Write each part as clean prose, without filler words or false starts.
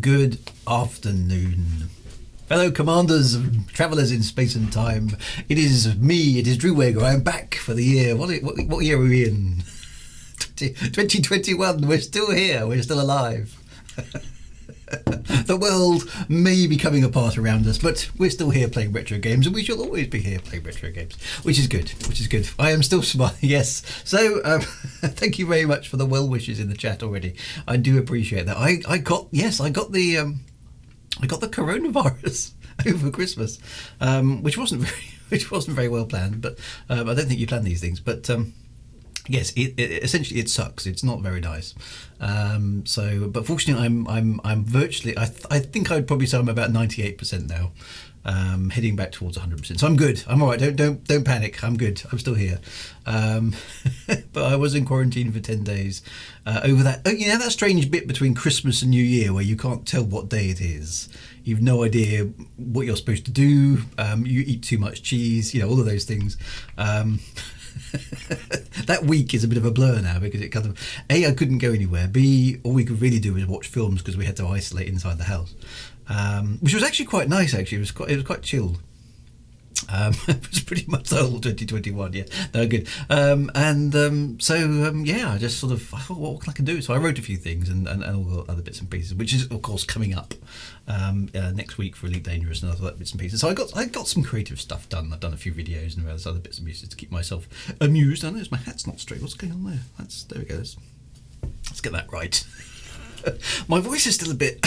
good afternoon, fellow commanders and travellers in space and time. It is me, it is Drew Wager. I am back for the year. What year are we in? 2021. We're still here. We're still alive. The world may be coming apart around us, but we're still here playing retro games, and we shall always be here playing retro games, which is good. I am still smiling, yes. So, thank you very much for the well wishes in the chat already. I do appreciate that. I got the coronavirus over Christmas, which wasn't very well planned. But I don't think you plan these things. But yes, essentially it sucks. It's not very nice. But fortunately, I'm virtually. I think I'd probably say I'm about 98% now, heading back towards 100%. So I'm good. I'm all right. Don't panic. I'm good. I'm still here. But I was in quarantine for 10 days over that. Oh, you know that strange bit between Christmas and New Year where you can't tell what day it is. You've no idea what you're supposed to do. You eat too much cheese. You know, all of those things. That week is a bit of a blur now because it kind of A, I couldn't go anywhere, B, all we could really do was watch films because we had to isolate inside the house, which was actually quite nice. It was quite chilled. It was pretty much the whole 2021. Yeah, no good. I just sort of I thought, what can I do? So I wrote a few things and all the other bits and pieces, which is of course coming up next week for Elite Dangerous and other bits and pieces. So I got some creative stuff done. I've done a few videos and various other bits and pieces to keep myself amused. I notice my hat's not straight. What's going on there? There we go. Let's get that right. My voice is still a bit.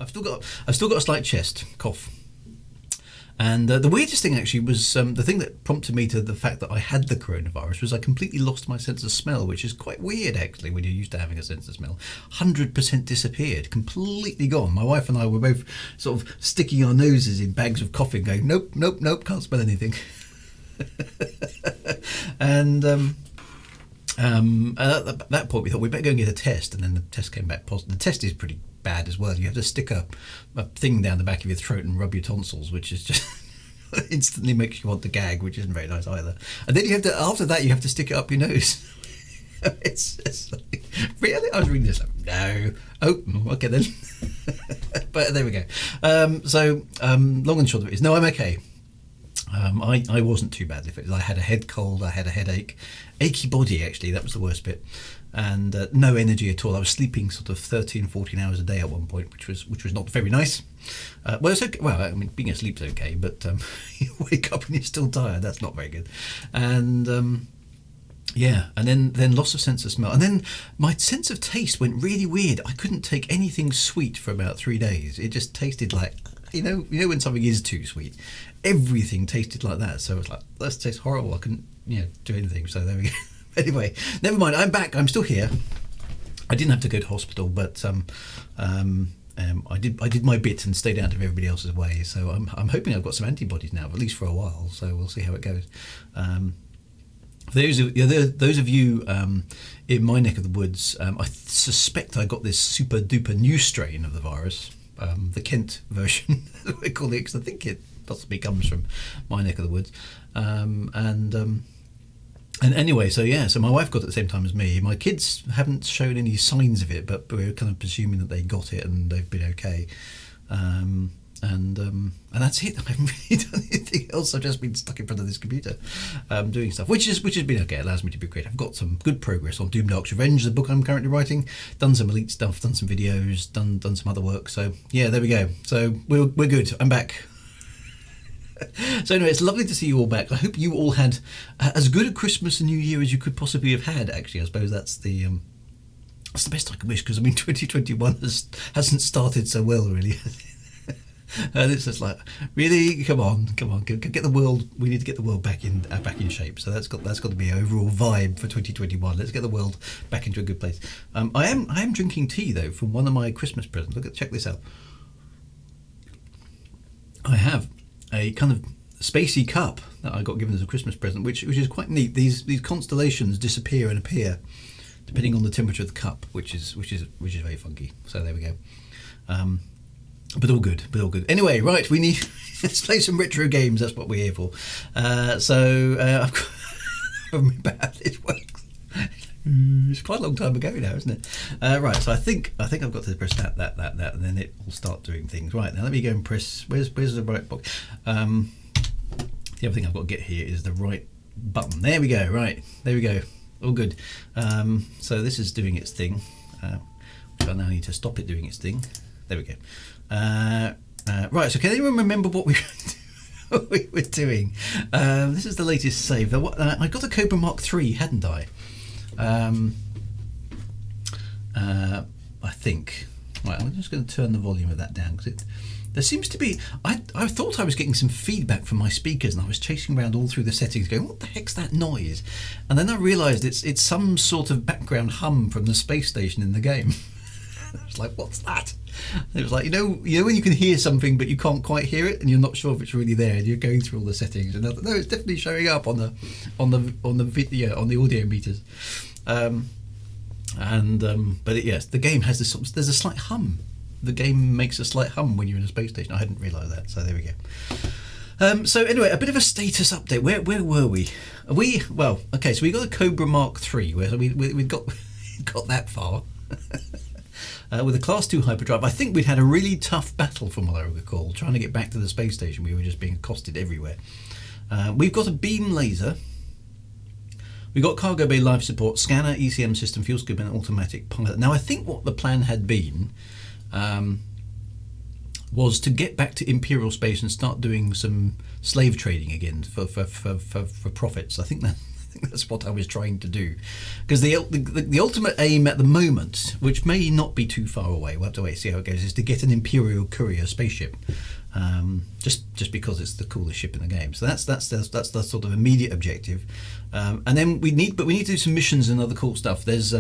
I've still got a slight chest cough. And the weirdest thing actually was the thing that prompted me to the fact that I had the coronavirus was I completely lost my sense of smell, which is quite weird actually when you're used to having a sense of smell. 100% disappeared, completely gone. My wife and I were both sort of sticking our noses in bags of coughing, going nope, can't smell anything. And at that point we thought we'd better go and get a test, and then the test came back positive. The test is pretty bad as well. You have to stick a thing down the back of your throat and rub your tonsils, which is just instantly makes you want to gag, which isn't very nice either. And then after that you have to stick it up your nose. it's like, really? I was reading this like, no. Oh, okay then. But there we go. Long and short of it is, no, I'm okay. I wasn't too badly affected. I had a head cold, I had a headache, achy body actually, that was the worst bit, and no energy at all. I was sleeping sort of 13-14 hours a day at one point, which was not very nice. Well, it's okay. Well, I mean, being asleep's okay, but you wake up and you're still tired. That's not very good. And and then loss of sense of smell, and then my sense of taste went really weird. I couldn't take anything sweet for about 3 days. It just tasted like, you know when something is too sweet, everything tasted like that. So it was like, that tastes horrible. I couldn't do anything. So there we go. Anyway, never mind. I'm back. I'm still here. I didn't have to go to hospital, but I did my bit and stayed out of everybody else's way. So I'm hoping I've got some antibodies now, at least for a while. So we'll see how it goes. Those of you in my neck of the woods, I suspect I got this super duper new strain of the virus, the Kent version, we call it, because I think it possibly comes from my neck of the woods. And anyway, so my wife got it at the same time as me. My kids haven't shown any signs of it, but we're kind of presuming that they got it and they've been okay. And that's it. I haven't really done anything else. I've just been stuck in front of this computer doing stuff, which has been okay. It allows me to be creative. I've got some good progress on Doom Dark's Revenge, the book I'm currently writing. Done some Elite stuff, done some videos, done some other work. So yeah, there we go. So we're good. I'm back. So anyway, it's lovely to see you all back. I hope you all had as good a Christmas and New Year as you could possibly have had. Actually, I suppose that's the best I can wish, because I mean 2021 hasn't started so well really. And it's just like, really, come on, get the world. We need to get the world back in shape. So that's got to be an overall vibe for 2021. Let's get the world back into a good place. I am drinking tea though from one of my Christmas presents. Check this out. I have a kind of spacey cup that I got given as a Christmas present, which is quite neat. These constellations disappear and appear depending on the temperature of the cup, which is very funky. So there we go. But all good. Anyway, right, let's play some retro games. That's what we're here for. I've got, I remember how this works. It's quite a long time ago now, isn't it? Right, so I think I've got to press that, and then it will start doing things. Right, now let me go and press. Where's the right box? The other thing I've got to get here is the right button. There we go. Right, there we go. All good. So this is doing its thing. Which I now need to stop it doing its thing. There we go. Right, so can anyone remember what we were doing? This is the latest save. I got a Cobra Mark III, hadn't I? I think. Right, I'm just going to turn the volume of that down because there seems to be. I thought I was getting some feedback from my speakers, and I was chasing around all through the settings, going, "What the heck's that noise?" And then I realised it's some sort of background hum from the space station in the game. I was like, "What's that?" And it was like, you know when you can hear something but you can't quite hear it, and you're not sure if it's really there, and you're going through all the settings, and no, it's definitely showing up on the video, on the audio meters. But yes, the game has this. There's a slight hum. The game makes a slight hum when you're in a space station. I hadn't realised that, so there we go. So anyway, a bit of a status update. Where were we? Okay, so we got a Cobra Mark III, where we got that far. With a Class 2 hyperdrive. I think we'd had a really tough battle, from what I recall, trying to get back to the space station. We were just being accosted everywhere. We've got a beam laser. We've got cargo bay life support, scanner, ECM system, fuel scoop, and automatic pilot. Now, I think what the plan had been was to get back to Imperial space and start doing some slave trading again for profits. I think that's what I was trying to do, because the ultimate aim at the moment, which may not be too far away, we'll have to wait and see how it goes, is to get an Imperial courier spaceship, just because it's the coolest ship in the game. So that's the sort of immediate objective, and then we need to do some missions and other cool stuff. There's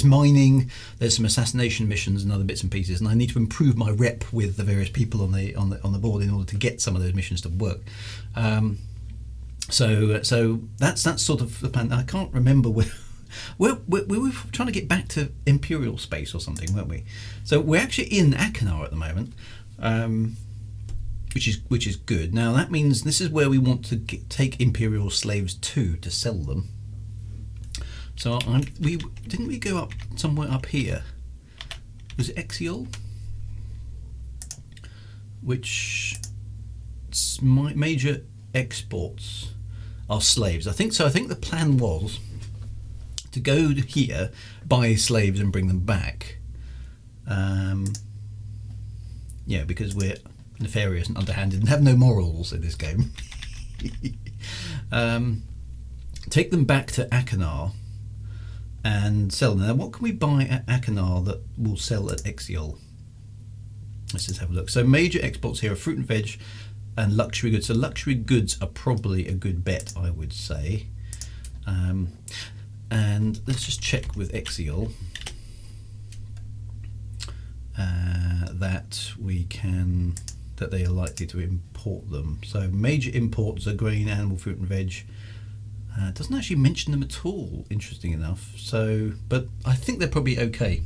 mining, there's some assassination missions and other bits and pieces, and I need to improve my rep with the various people on the board in order to get some of those missions to work. So that's sort of the plan. I can't remember where we were trying to get back to Imperial space or something, weren't we? So we're actually in Achenar at the moment, which is good. Now that means this is where we want to take Imperial slaves to sell them. So didn't we go up somewhere up here? Was it Exiol? Which major exports are slaves. I think so. I think the plan was to go here, buy slaves, and bring them back. Yeah, because we're nefarious and underhanded and have no morals in this game. Take them back to Achenar and sell them. Now, what can we buy at Achenar that will sell at Exiol? Let's just have a look. So major exports here are fruit and veg and luxury goods. So luxury goods are probably a good bet, I would say. And let's just check with Exiol that they are likely to import them. So major imports are grain, animal, fruit and veg. It doesn't actually mention them at all, interesting enough. So, but I think they're probably okay.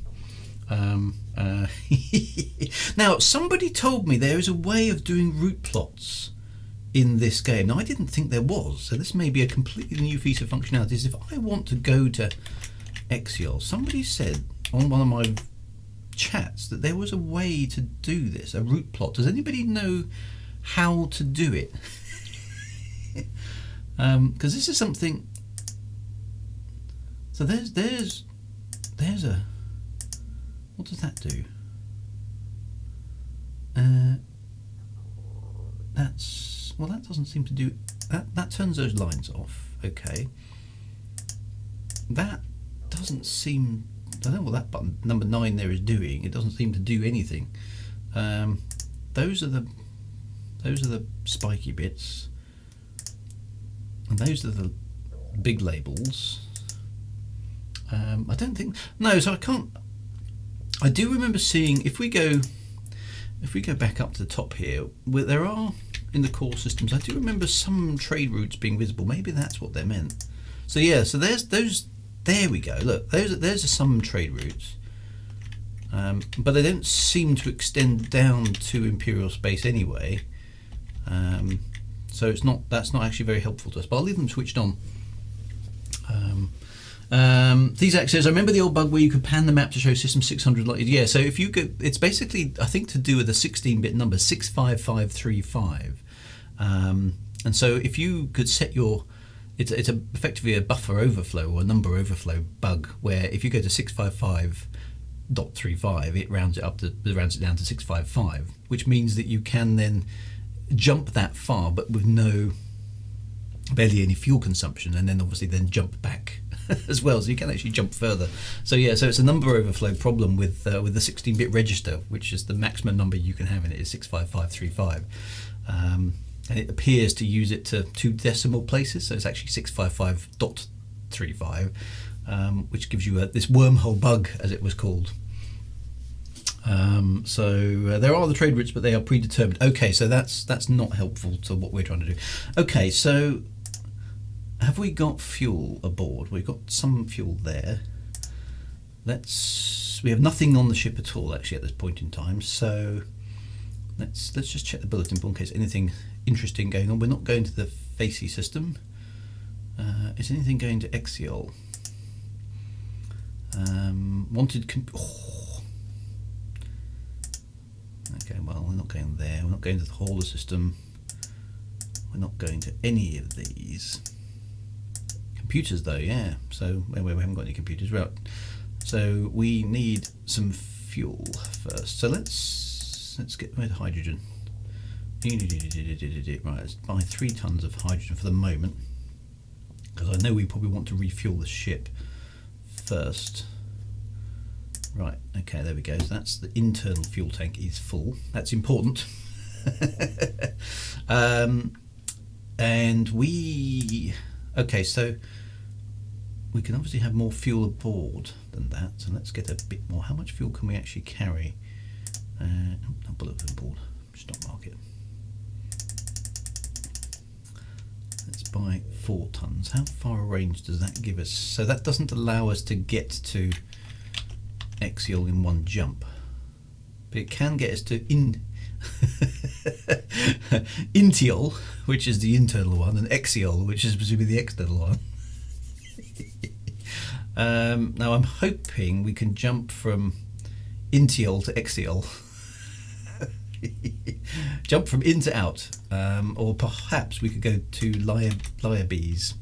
Now, somebody told me there is a way of doing route plots in this game. Now, I didn't think there was, so this may be a completely new piece of functionality. Is if I want to go to Exiol, somebody said on one of my chats that there was a way to do this, a route plot. Does anybody know how to do it? Because this is something. So there's a. What does that do? That doesn't seem to do that. That turns those lines off. Okay. That doesn't seem. I don't know what that button number 9 there is doing. It doesn't seem to do anything. Those are the spiky bits, and those are the big labels. I don't think so. I can't. I do remember seeing if we go back up to the top here, where there are in the core systems. I do remember some trade routes being visible. Maybe that's what they meant. So yeah. So there's those. There we go. Look, there's some trade routes, but they don't seem to extend down to Imperial space anyway. So that's not actually very helpful to us. But I'll leave them switched on. These access. I remember the old bug where you could pan the map to show system 600 light years. Yeah, so if you go, it's basically, I think, to do with a 16-bit number, 65535. And so if you could set your, it's effectively a buffer overflow or a number overflow bug where if you go to 655.35, it rounds it down to 655, which means that you can then jump that far, but with barely any fuel consumption, and then obviously then jump back as well, so you can actually jump further. So yeah, so it's a number overflow problem with the 16-bit register, which is the maximum number you can have in it is 65535, and it appears to use it to 2 decimal places, so it's actually 655.35, which gives you this wormhole bug, as it was called. There are the trade routes, but they are predetermined. Okay, so that's not helpful to what we're trying to do. Okay, so have we got fuel aboard? We've got some fuel there. We have nothing on the ship at all actually at this point in time. So let's just check the bulletin board in case anything interesting going on. We're not going to the FACEY system. Is anything going to Exiol? Okay, well, we're not going there. We're not going to the hauler system. We're not going to any of these. Computers, though, yeah. So we haven't got any computers. Right. So we need some fuel first. So let's get rid of hydrogen. Right, let's buy 3 tons of hydrogen for the moment, because I know we probably want to refuel the ship first. Right, okay, there we go. So that's the internal fuel tank is full. That's important. Okay, so we can obviously have more fuel aboard than that. So let's get a bit more. How much fuel can we actually carry? Not bulletin board, stock market. Let's buy 4 tons. How far a range does that give us? So that doesn't allow us to get to Exiol in one jump, but it can get us to Intiol, which is the internal one, and Exiol, which is presumably the external one. Now I'm hoping we can jump from Intiol to Exiol. Jump from in to out, or perhaps we could go to Lyabes.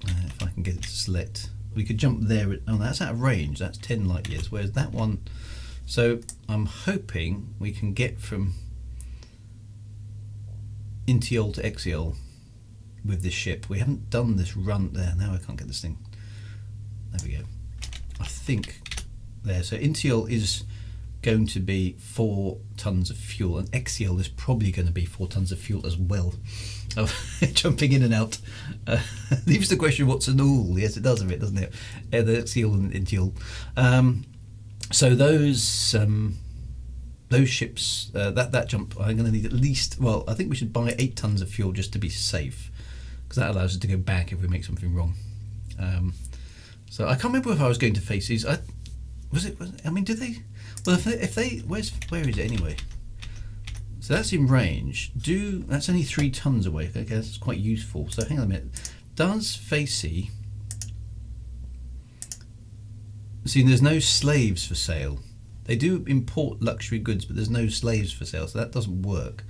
If I can get it to select. We could jump there. Oh, that's out of range. That's 10 light years. Whereas that one, so I'm hoping we can get from Intiol to Exiol with this ship. We haven't done this run there. Now I can't get this thing. There we go. I think there. So Intiol is going to be 4 tons of fuel, and Exiol is probably going to be 4 tons of fuel as well. Oh, jumping in and out leaves the question, what's an ool? Yes, it does a bit, doesn't it? The Exiol and Intiol. So those ships, that jump, I'm going to need at least, well, I think we should buy 8 tons of fuel just to be safe, because that allows us to go back if we make something wrong. So I can't remember if I was going to FACEYs. I mean, did they? Well, if they, where is it anyway? So that's in range. That's only 3 tons away. Okay, that's quite useful. So hang on a minute. Does FACEY? See, there's no slaves for sale. They do import luxury goods, but there's no slaves for sale, so that doesn't work.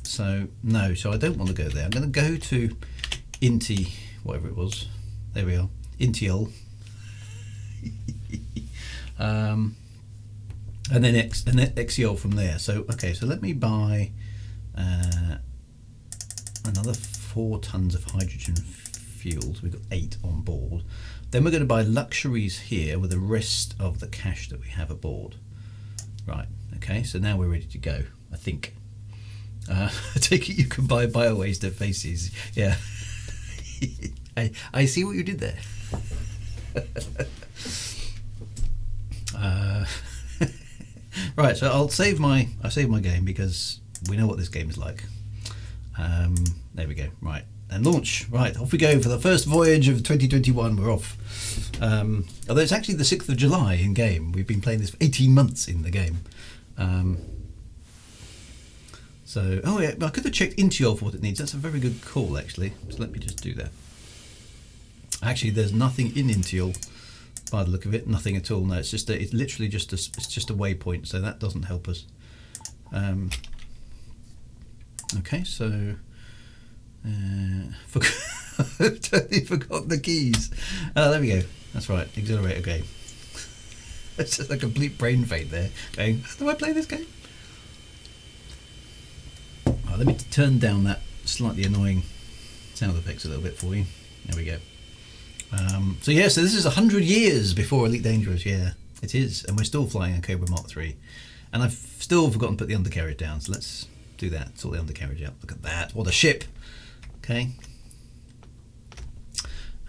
So no. So I don't want to go there. I'm going to go to whatever it was. There we are. Intiol. And then Exiol from there. So okay, so let me buy another 4 tons of hydrogen fuel. So we've got 8 on board. Then we're going to buy luxuries here with the rest of the cash that we have aboard. Right. Okay. So now we're ready to go. I think. I take it you can buy biowaste at FACEYs. Yeah. I see what you did there. Right, so I'll save my game because we know what this game is like. There we go. Right, and launch. Right, off we go for the first voyage of 2021. We're off. Although it's actually the 6th of July in game. We've been playing this for 18 months in the game. So, oh yeah, I could have checked Intiol for what it needs. That's a very good call, actually. So let me just do that. Actually, there's nothing in Intial by the look of it. Nothing at all. No, it's just it's literally just a waypoint. So that doesn't help us. Okay, so totally forgot the keys. There we go. That's right. Accelerator game. It's just a complete brain fade there. Going, how do I play this game? Right, let me turn down that slightly annoying sound effects a little bit for you. There we go. So yeah, so this is 100 years before Elite Dangerous. Yeah, it is, and we're still flying a Cobra Mark III. And I've still forgotten to put the undercarriage down, so let's do that. Sort the undercarriage out. Look at that. What a ship. Okay.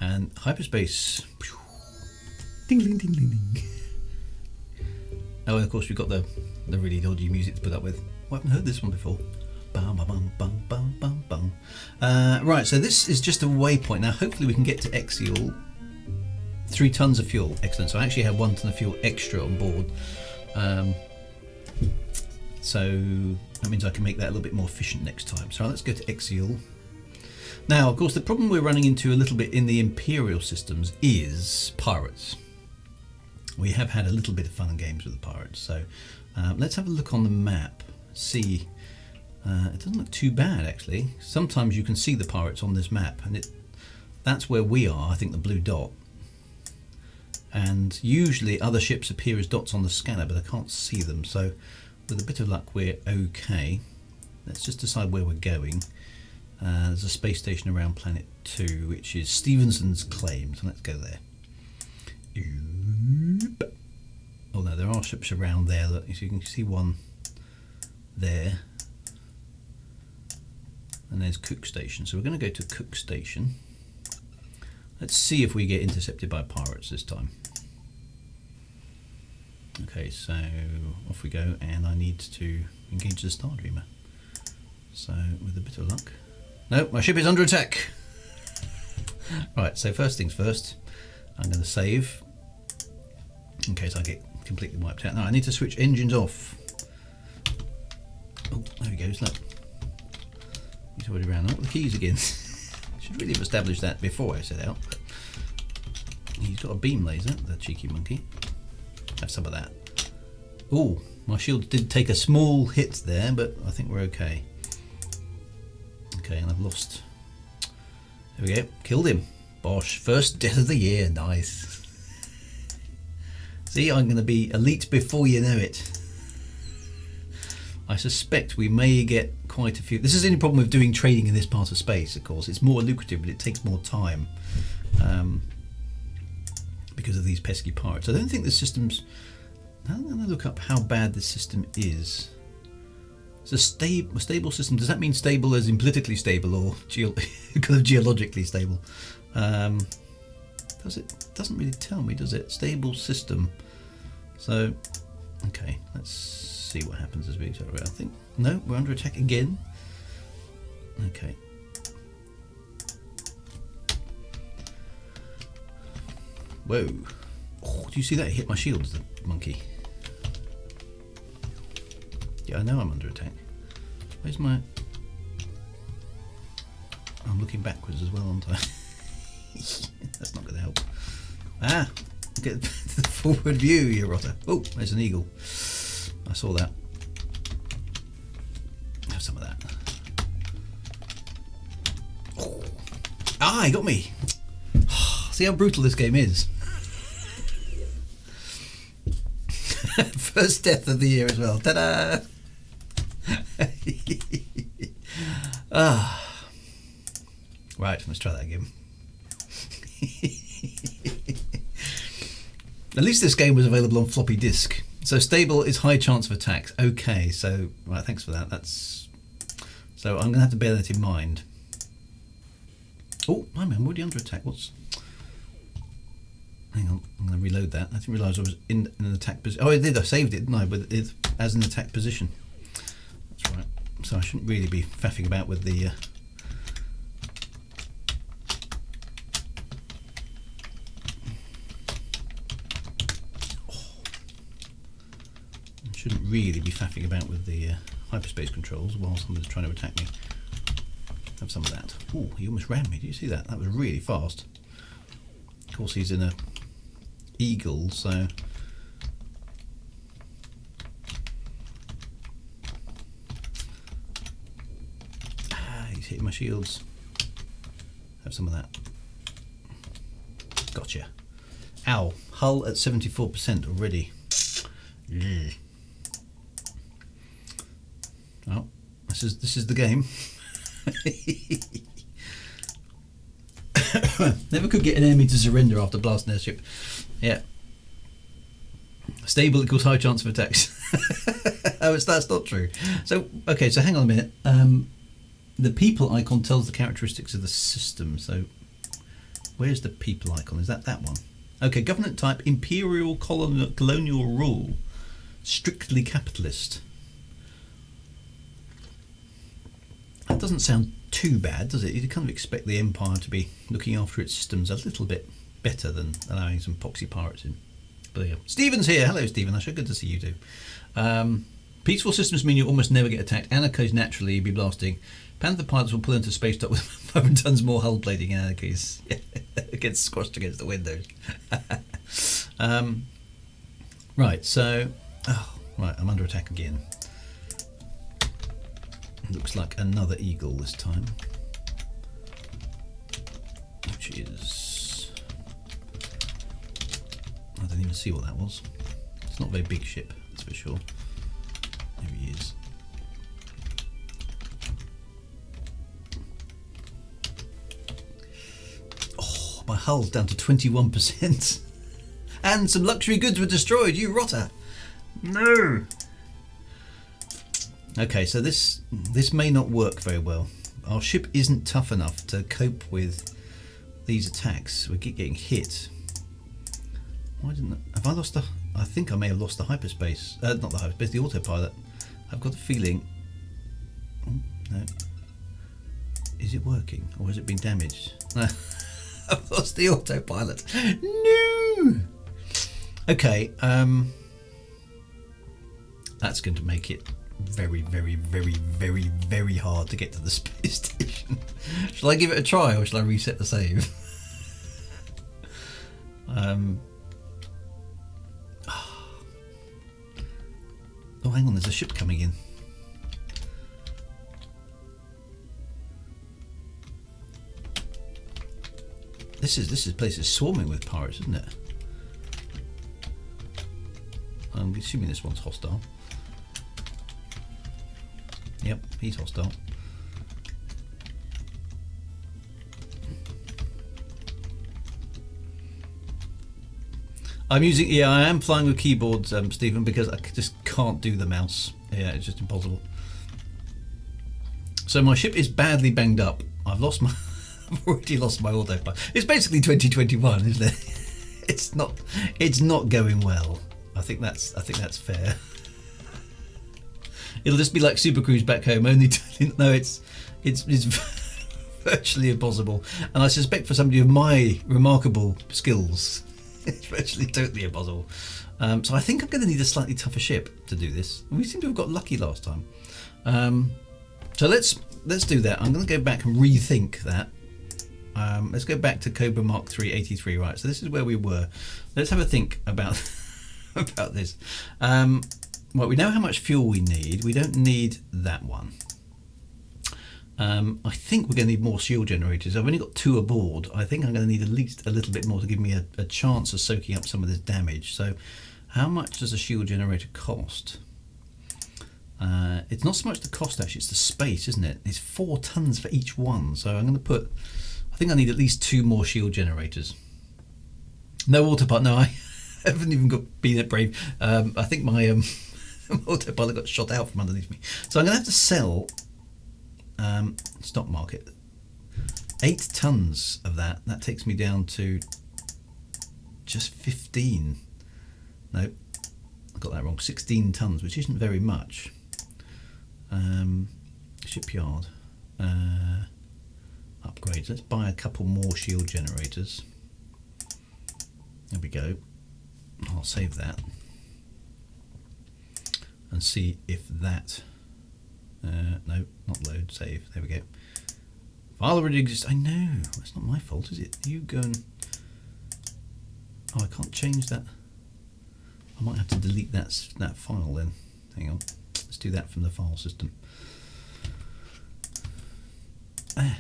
And hyperspace. Ding, ding, ding, ding, ding. Oh, and of course we've got the really dodgy music to put up with. I haven't heard this one before. Bum, bum, bum, bum, bum, bum. Right, so this is just a waypoint. Now hopefully we can get to Exial. 3 tons of fuel. Excellent. So I actually have 1 ton of fuel extra on board. So that means I can make that a little bit more efficient next time. So let's go to Exial. Now, of course, the problem we're running into a little bit in the Imperial systems is pirates. We have had a little bit of fun and games with the pirates. So let's have a look on the map. See, it doesn't look too bad actually. Sometimes you can see the pirates on this map, and that's where we are. I think the blue dot. And usually other ships appear as dots on the scanner, but I can't see them. So with a bit of luck, we're okay. Let's just decide where we're going. There's a space station around Planet 2, which is Stevenson's claim. So let's go there. Oh no, there are ships around there. Look, so you can see one there. And there's Cook Station. So we're going to go to Cook Station. Let's see if we get intercepted by pirates this time. Okay, so off we go, and I need to engage the Star Dreamer. So with a bit of luck. No, my ship is under attack. Right, so first things first, I'm going to save in case I get completely wiped out. Now I need to switch engines off. Oh, there he goes, look. He's already ran out the keys again. Should really have established that before I set out. But he's got a beam laser, the cheeky monkey. Have some of that. Oh, my shield did take a small hit there, but I think we're okay. Okay, and I've lost. There we go. Killed him. Bosh. First death of the year. Nice. See, I'm going to be elite before you know it. I suspect we may get quite a few. This is the only problem with doing trading in this part of space, of course. It's more lucrative, but it takes more time. Because of these pesky pirates. I don't think the system's... I'm going to look up how bad this system is. It's a stable system. Does that mean stable as in politically stable or kind of geologically stable? Does it? Doesn't really tell me, does it? Stable system. So, okay, let's see what happens as we go around. I think, no, we're under attack again. Okay. Whoa. Oh, do you see that? It hit my shields, the monkey. Yeah, I know I'm under attack. Where's my... I'm looking backwards as well, aren't I? That's not going to help. Ah! Get the forward view, you rotter. Oh, there's an eagle. I saw that. Have some of that. Oh. Ah, he got me! See how brutal this game is. First death of the year as well. Ta-da! Right, let's try that again. At least this game was available on floppy disk. So stable is high chance of attacks. Okay, so right, thanks for that. That's so I'm gonna have to bear that in mind. Oh, I'm already under attack. What's... Hang on, I'm going to reload that. I didn't realise I was in an attack position. Oh, I did. I saved it, didn't I? But it as an attack position. That's right. So I shouldn't really be faffing about with the... I shouldn't really be faffing about with the hyperspace controls while somebody's trying to attack me. Have some of that. Oh, he almost ran me. Did you see that? That was really fast. Of course, he's in a eagle, so he's hitting my shields. Have some of that. Gotcha. Ow. Hull at 74% already. Oh, this is the game. Never could get an enemy to surrender after blasting their ship. Yeah. Stable equals high chance of attacks. Oh, that's not true. So, okay, so hang on a minute. The people icon tells the characteristics of the system. So, where's the people icon? Is that one? Okay, government type, imperial colonial rule. Strictly capitalist. That doesn't sound too bad, does it? You kind of expect the Empire to be looking after its systems a little bit better than allowing some poxy pirates in. But yeah. Stephen's here. Hello, Stephen. That's good to see you too. Peaceful systems mean you almost never get attacked. Anarchies naturally be blasting. Panther pilots will pull into space dock with 500 tons more hull plating. Anarchies gets squashed against the windows. Right. So, right. I'm under attack again. Looks like another eagle this time, which is, I don't even see what that was. It's not a very big ship, that's for sure. There he is. Oh, my hull's down to 21%. And some luxury goods were destroyed, you rotter. No. Okay, so this may not work very well. Our ship isn't tough enough to cope with these attacks. We keep getting hit. Why didn't have I lost the? I think I may have lost the hyperspace. Not the hyperspace, the autopilot. I've got a feeling. Oh, no. Is it working or has it been damaged? No. I've lost the autopilot. No. Okay. That's going to make it very, very, very, very, very hard to get to the space station. Shall I give it a try or shall I reset the save? Oh, hang on, there's a ship coming in. This place is swarming with pirates, isn't it? I'm assuming this one's hostile. Yep, he's hostile. I am flying with keyboards, Stephen, because I just can't do the mouse. Yeah, it's just impossible. So my ship is badly banged up. I've already lost my autopilot. It's basically 2021, isn't it? It's not going well. I think that's fair. It'll just be like Super Cruise back home, only no, it's virtually impossible. And I suspect for somebody of my remarkable skills, it's virtually totally impossible. So I think I'm going to need a slightly tougher ship to do this. We seem to have got lucky last time. So let's do that. I'm going to go back and rethink that. Let's go back to Cobra Mark 3 83. Right. So this is where we were. Let's have a think about about this. Right, we know how much fuel we need. We don't need that one. I think we're going to need more shield generators. I've only got 2 aboard. I think I'm going to need at least a little bit more to give me a chance of soaking up some of this damage. So how much does a shield generator cost? It's not so much the cost, actually, it's the space, isn't it? It's 4 tons for each one. So I'm going to I think I need at least 2 more shield generators. No autopilot. No, I haven't even been that brave. I think my autopilot got shot out from underneath me. So I'm going to have to sell, stock market, 8 tons of that. That takes me down to just 15. No, I got that wrong. 16 tons, which isn't very much. Shipyard. Upgrades. Let's buy a couple more shield generators. There we go. I'll save that. And see if that no, not load, save, there we go. File already exists. I know, that's not my fault, is it? You go and Oh, I can't change that. I might have to delete that file then. Hang on. Let's do that from the file system. Hang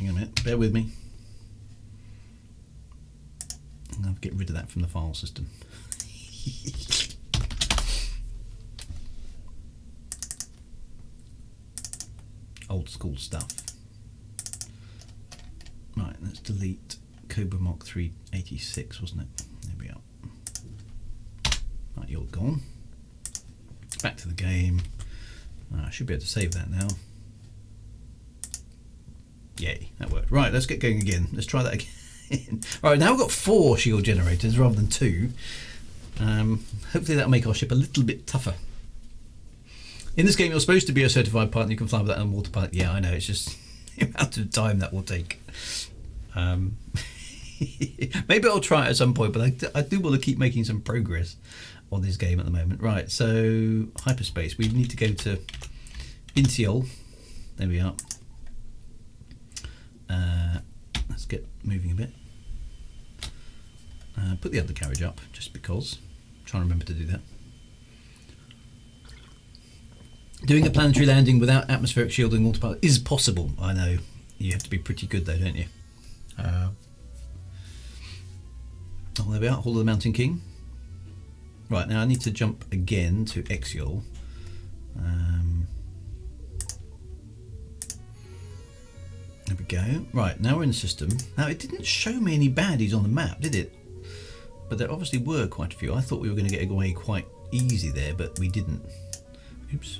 on a minute. Bear with me. I'm going to get rid of that from the file system. Old school stuff. Right, let's delete Cobra Mark 386, wasn't it? There we are. Right, you're gone. Back to the game. I should be able to save that now. Yay, that worked. Right, let's get going again. Let's try that again. Right, now we've got 4 shield generators rather than 2. Hopefully that'll make our ship a little bit tougher. In this game, you're supposed to be a certified pilot and you can fly with that on water pilot. Yeah, I know, it's just the amount of time that will take. Maybe I'll try it at some point, but I do want to keep making some progress on this game at the moment. Right, so hyperspace. We need to go to Intiol. There we are. Let's get moving a bit. Put the undercarriage up, just because. I'm trying to remember to do that. Doing a planetary landing without atmospheric shielding autopilot is possible. I know. You have to be pretty good though, don't you? Oh, there we are. Hall of the Mountain King. Right, now I need to jump again to Exiol. There we go. Right, now we're in the system. Now, it didn't show me any baddies on the map, did it? But there obviously were quite a few. I thought we were going to get away quite easy there, but we didn't. Oops.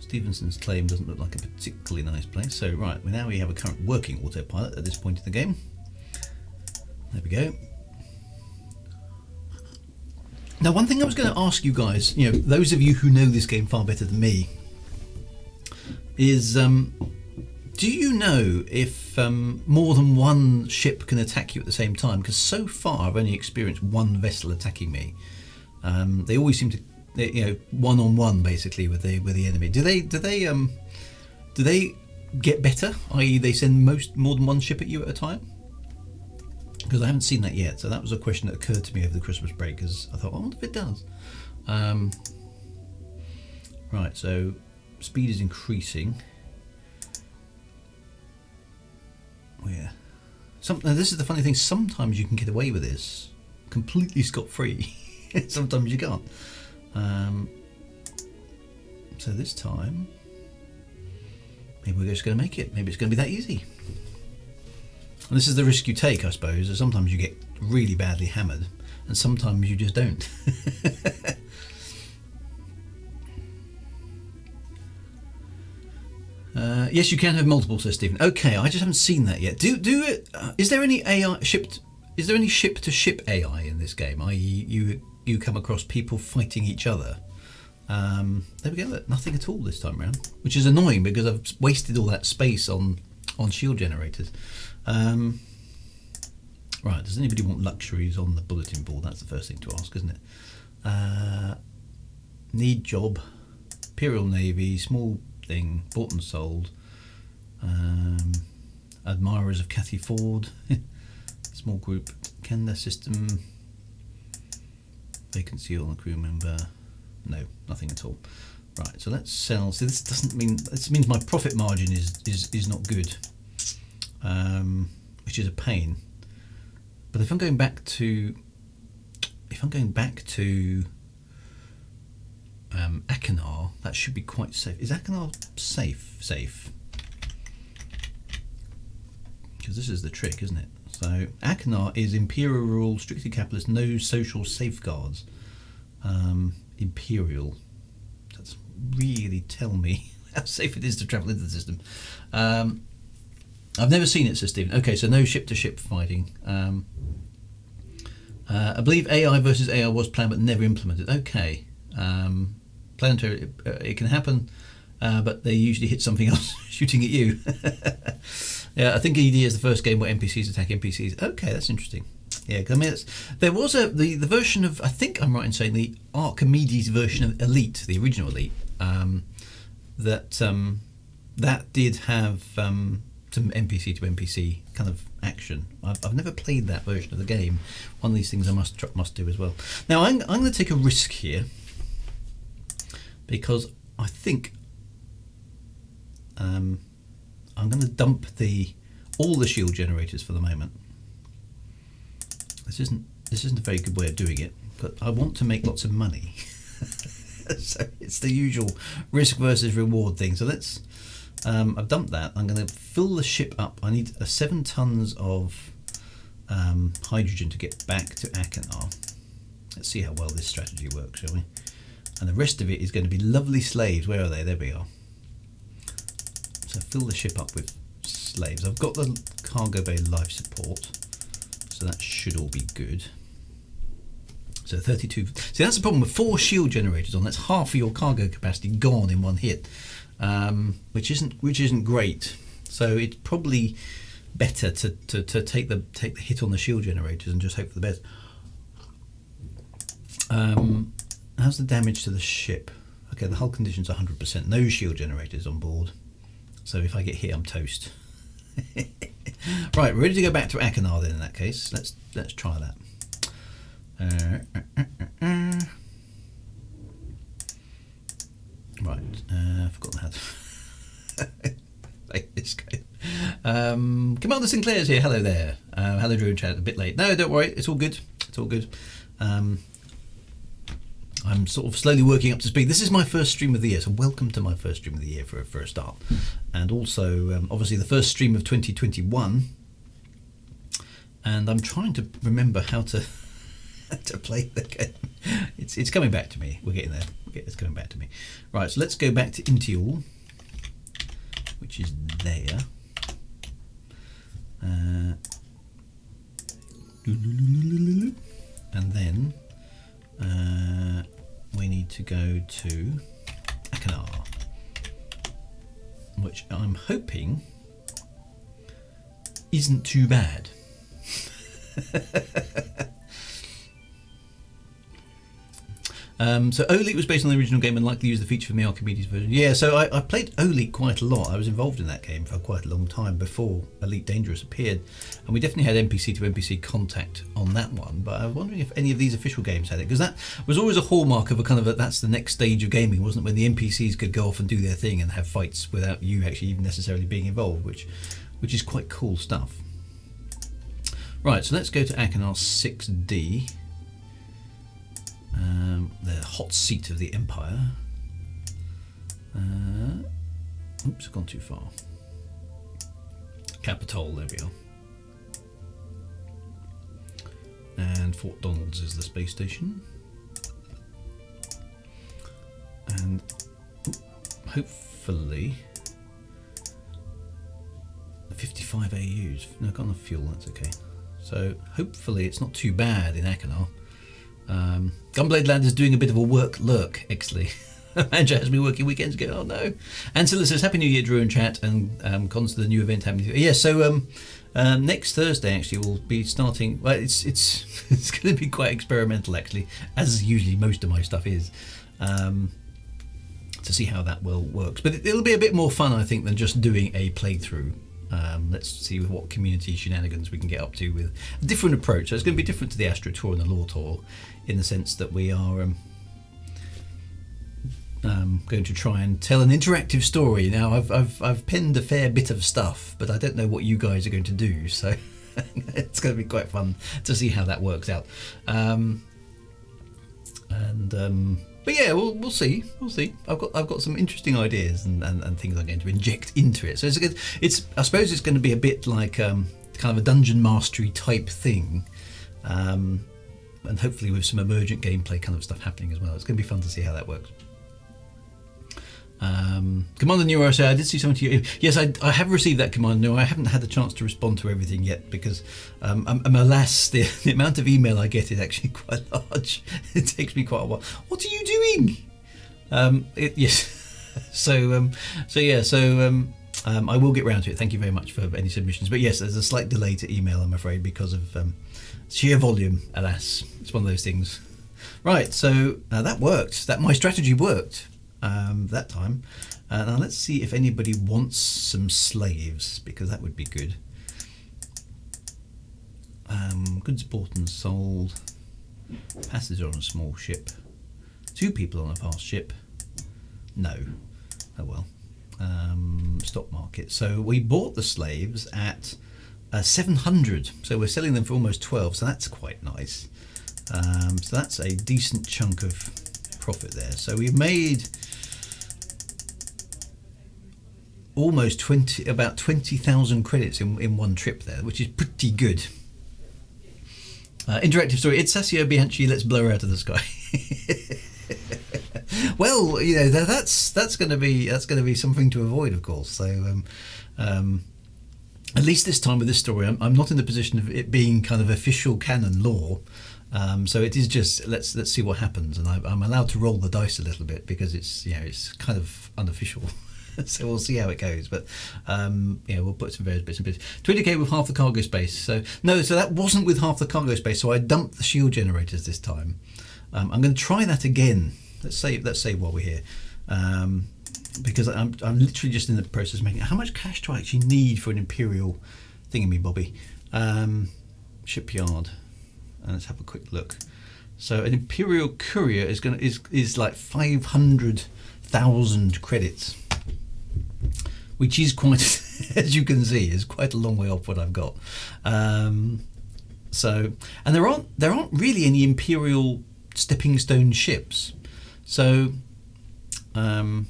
Stevenson's claim doesn't look like a particularly nice place. So, right, now we have a current working autopilot at this point in the game. There we go. Now, one thing I was going to ask you guys, you know, those of you who know this game far better than me, is do you know if more than one ship can attack you at the same time? Because so far I've only experienced one vessel attacking me. They always seem to, you know, one-on-one basically with the enemy. Do they get better? I.e., they send more than one ship at you at a time? Because I haven't seen that yet. So that was a question that occurred to me over the Christmas break. Because I thought, I wonder if it does. Right. So speed is increasing. Yeah. Now this is the funny thing. Sometimes you can get away with this completely scot-free. Sometimes you can't. So this time, maybe we're just going to make it. Maybe it's going to be that easy. And this is the risk you take, I suppose. Sometimes you get really badly hammered, and sometimes you just don't. Yes, you can have multiple, says Stephen. Okay, I just haven't seen that yet. Is there any AI shipped? Is there any ship-to-ship AI in this game? I.e., you come across people fighting each other. There we go. Nothing at all this time around, which is annoying because I've wasted all that space on shield generators. Right. Does anybody want luxuries on the bulletin board? That's the first thing to ask, isn't it? Need job, Imperial Navy, small thing, bought and sold. Admirers of Cathy Ford, small group, Canada system. Vacancy on a crew member. No, nothing at all. Right, so let's sell. So this doesn't mean, this means my profit margin is not good, which is a pain. But if I'm going back to Akinar, that should be quite safe. Is Akinar safe? Safe. Because this is the trick, isn't it? So Akinar is imperial rule, strictly capitalist, no social safeguards. Imperial. That's really tell me how safe it is to travel into the system. I've never seen it, says Stephen. Okay, so no ship-to-ship fighting. I believe AI versus AI was planned but never implemented. Okay. Planetary, it can happen, but they usually hit something else shooting at you. Yeah, I think ED is the first game where NPCs attack NPCs. Okay, that's interesting. Yeah, because I mean, there was the version of, I think I'm right in saying the Archimedes version of Elite, the original Elite, that did have some NPC to NPC kind of action. I've never played that version of the game. One of these things I must do as well. Now I'm going to take a risk here, because I think I'm going to dump all the shield generators for the moment. This isn't a very good way of doing it, but I want to make lots of money. So it's the usual risk versus reward thing. So let's I've dumped that. I'm going to fill the ship up. I need 7 tons of hydrogen to get back to Achenar. Let's see how well this strategy works, shall we? And the rest of it is going to be lovely slaves. Where are they? There we are. So fill the ship up with slaves. I've got the cargo bay life support, so that should all be good. So 32. See, that's the problem with 4 shield generators on. That's half of your cargo capacity gone in one hit, which isn't great. So it's probably better to take the hit on the shield generators and just hope for the best. How's the damage to the ship? Okay, the hull condition's 100%. No shield generators on board. So if I get hit, I'm toast. Right, we're ready to go back to Achenar then. In that case, let's try that. Right, I've forgotten how to play this game. Commander Sinclair's here. Hello there. Hello, Drew and Chat. A bit late. No, don't worry. It's all good. It's all good. I'm sort of slowly working up to speed. This is my first stream of the year, so welcome to my first stream of the year for a start. And also, obviously, the first stream of 2021. And I'm trying to remember how to play the game. It's coming back to me. We're getting there. It's coming back to me. Right, so let's go back to Intial, which is there. And then we need to go to Achenar, which I'm hoping isn't too bad. So Olik was based on the original game and likely used the feature from the Archimedes version. Yeah, so I played Olik quite a lot. I was involved in that game for quite a long time before Elite Dangerous appeared, and we definitely had NPC to NPC contact on that one. But I was wondering if any of these official games had it, because that was always a hallmark of a kind of that's the next stage of gaming, wasn't it? When the NPCs could go off and do their thing and have fights without you actually even necessarily being involved, which is quite cool stuff. Right, so let's go to Achenar 6D. The hot seat of the Empire. Oops, I've gone too far. Capitol, there we are. And Fort Donalds is the space station. And hopefully 55 AUs. No, got enough fuel, that's okay. So hopefully it's not too bad in Achenar. Gunblade Land is doing a bit of a work lurk, actually. Manager has been working weekends ago. Oh no. Ansela says Happy New Year, Drew and Chat, and cons to the new event happening. Yeah, so next Thursday actually we'll be starting. Well, it's going to be quite experimental actually, as usually most of my stuff is, to see how that works. But it'll be a bit more fun, I think, than just doing a playthrough. Let's see what community shenanigans we can get up to with a different approach. So it's going to be different to the Astro Tour and the Lore Tour, in the sense that we are going to try and tell an interactive story. Now I've penned a fair bit of stuff, but I don't know what you guys are going to do, so it's going to be quite fun to see how that works out. But yeah, we'll see. I've got some interesting ideas and things I'm going to inject into it. So I suppose it's going to be a bit like kind of a dungeon mastery type thing, and hopefully with some emergent gameplay kind of stuff happening as well. It's going to be fun to see how that works. Commander Neuro, I did see something to you. Yes, I have received that, Commander Neuro. I haven't had a chance to respond to everything yet because, alas, the amount of email I get is actually quite large. It takes me quite a while. What are you doing? Yes. So I will get round to it. Thank you very much for any submissions. But yes, there's a slight delay to email, I'm afraid, because of sheer volume. Alas, it's one of those things. Right. So that worked. My strategy worked. That time. Now let's see if anybody wants some slaves, because that would be good. Goods bought and sold. Passenger on a small ship. 2 people on a fast ship. No. Oh well. Stock market. So we bought the slaves at 700. So we're selling them for almost 12. So that's quite nice. So that's a decent chunk of profit there. So we've made almost about 20,000 credits in one trip there, which is pretty good. Interactive story. It's Sassio Bianchi. Let's blow her out of the sky. Well, you know, that's going to be something to avoid, of course. So, at least this time with this story, I'm not in the position of it being kind of official canon lore. So it is just let's see what happens, and I'm allowed to roll the dice a little bit because it's kind of unofficial. So we'll see how it goes, but we'll put some various bits and pieces. 20k with half the cargo space. So that wasn't with half the cargo space. So I dumped the shield generators this time. I'm going to try that again. Let's say while we're here, because I'm literally just in the process of making. How much cash do I actually need for an imperial thingamybobby? Shipyard. Let's have a quick look. So an imperial courier is like 500,000 credits, which is quite, as you can see, is quite a long way off what I've got. So, and there aren't really any imperial stepping stone ships. So, I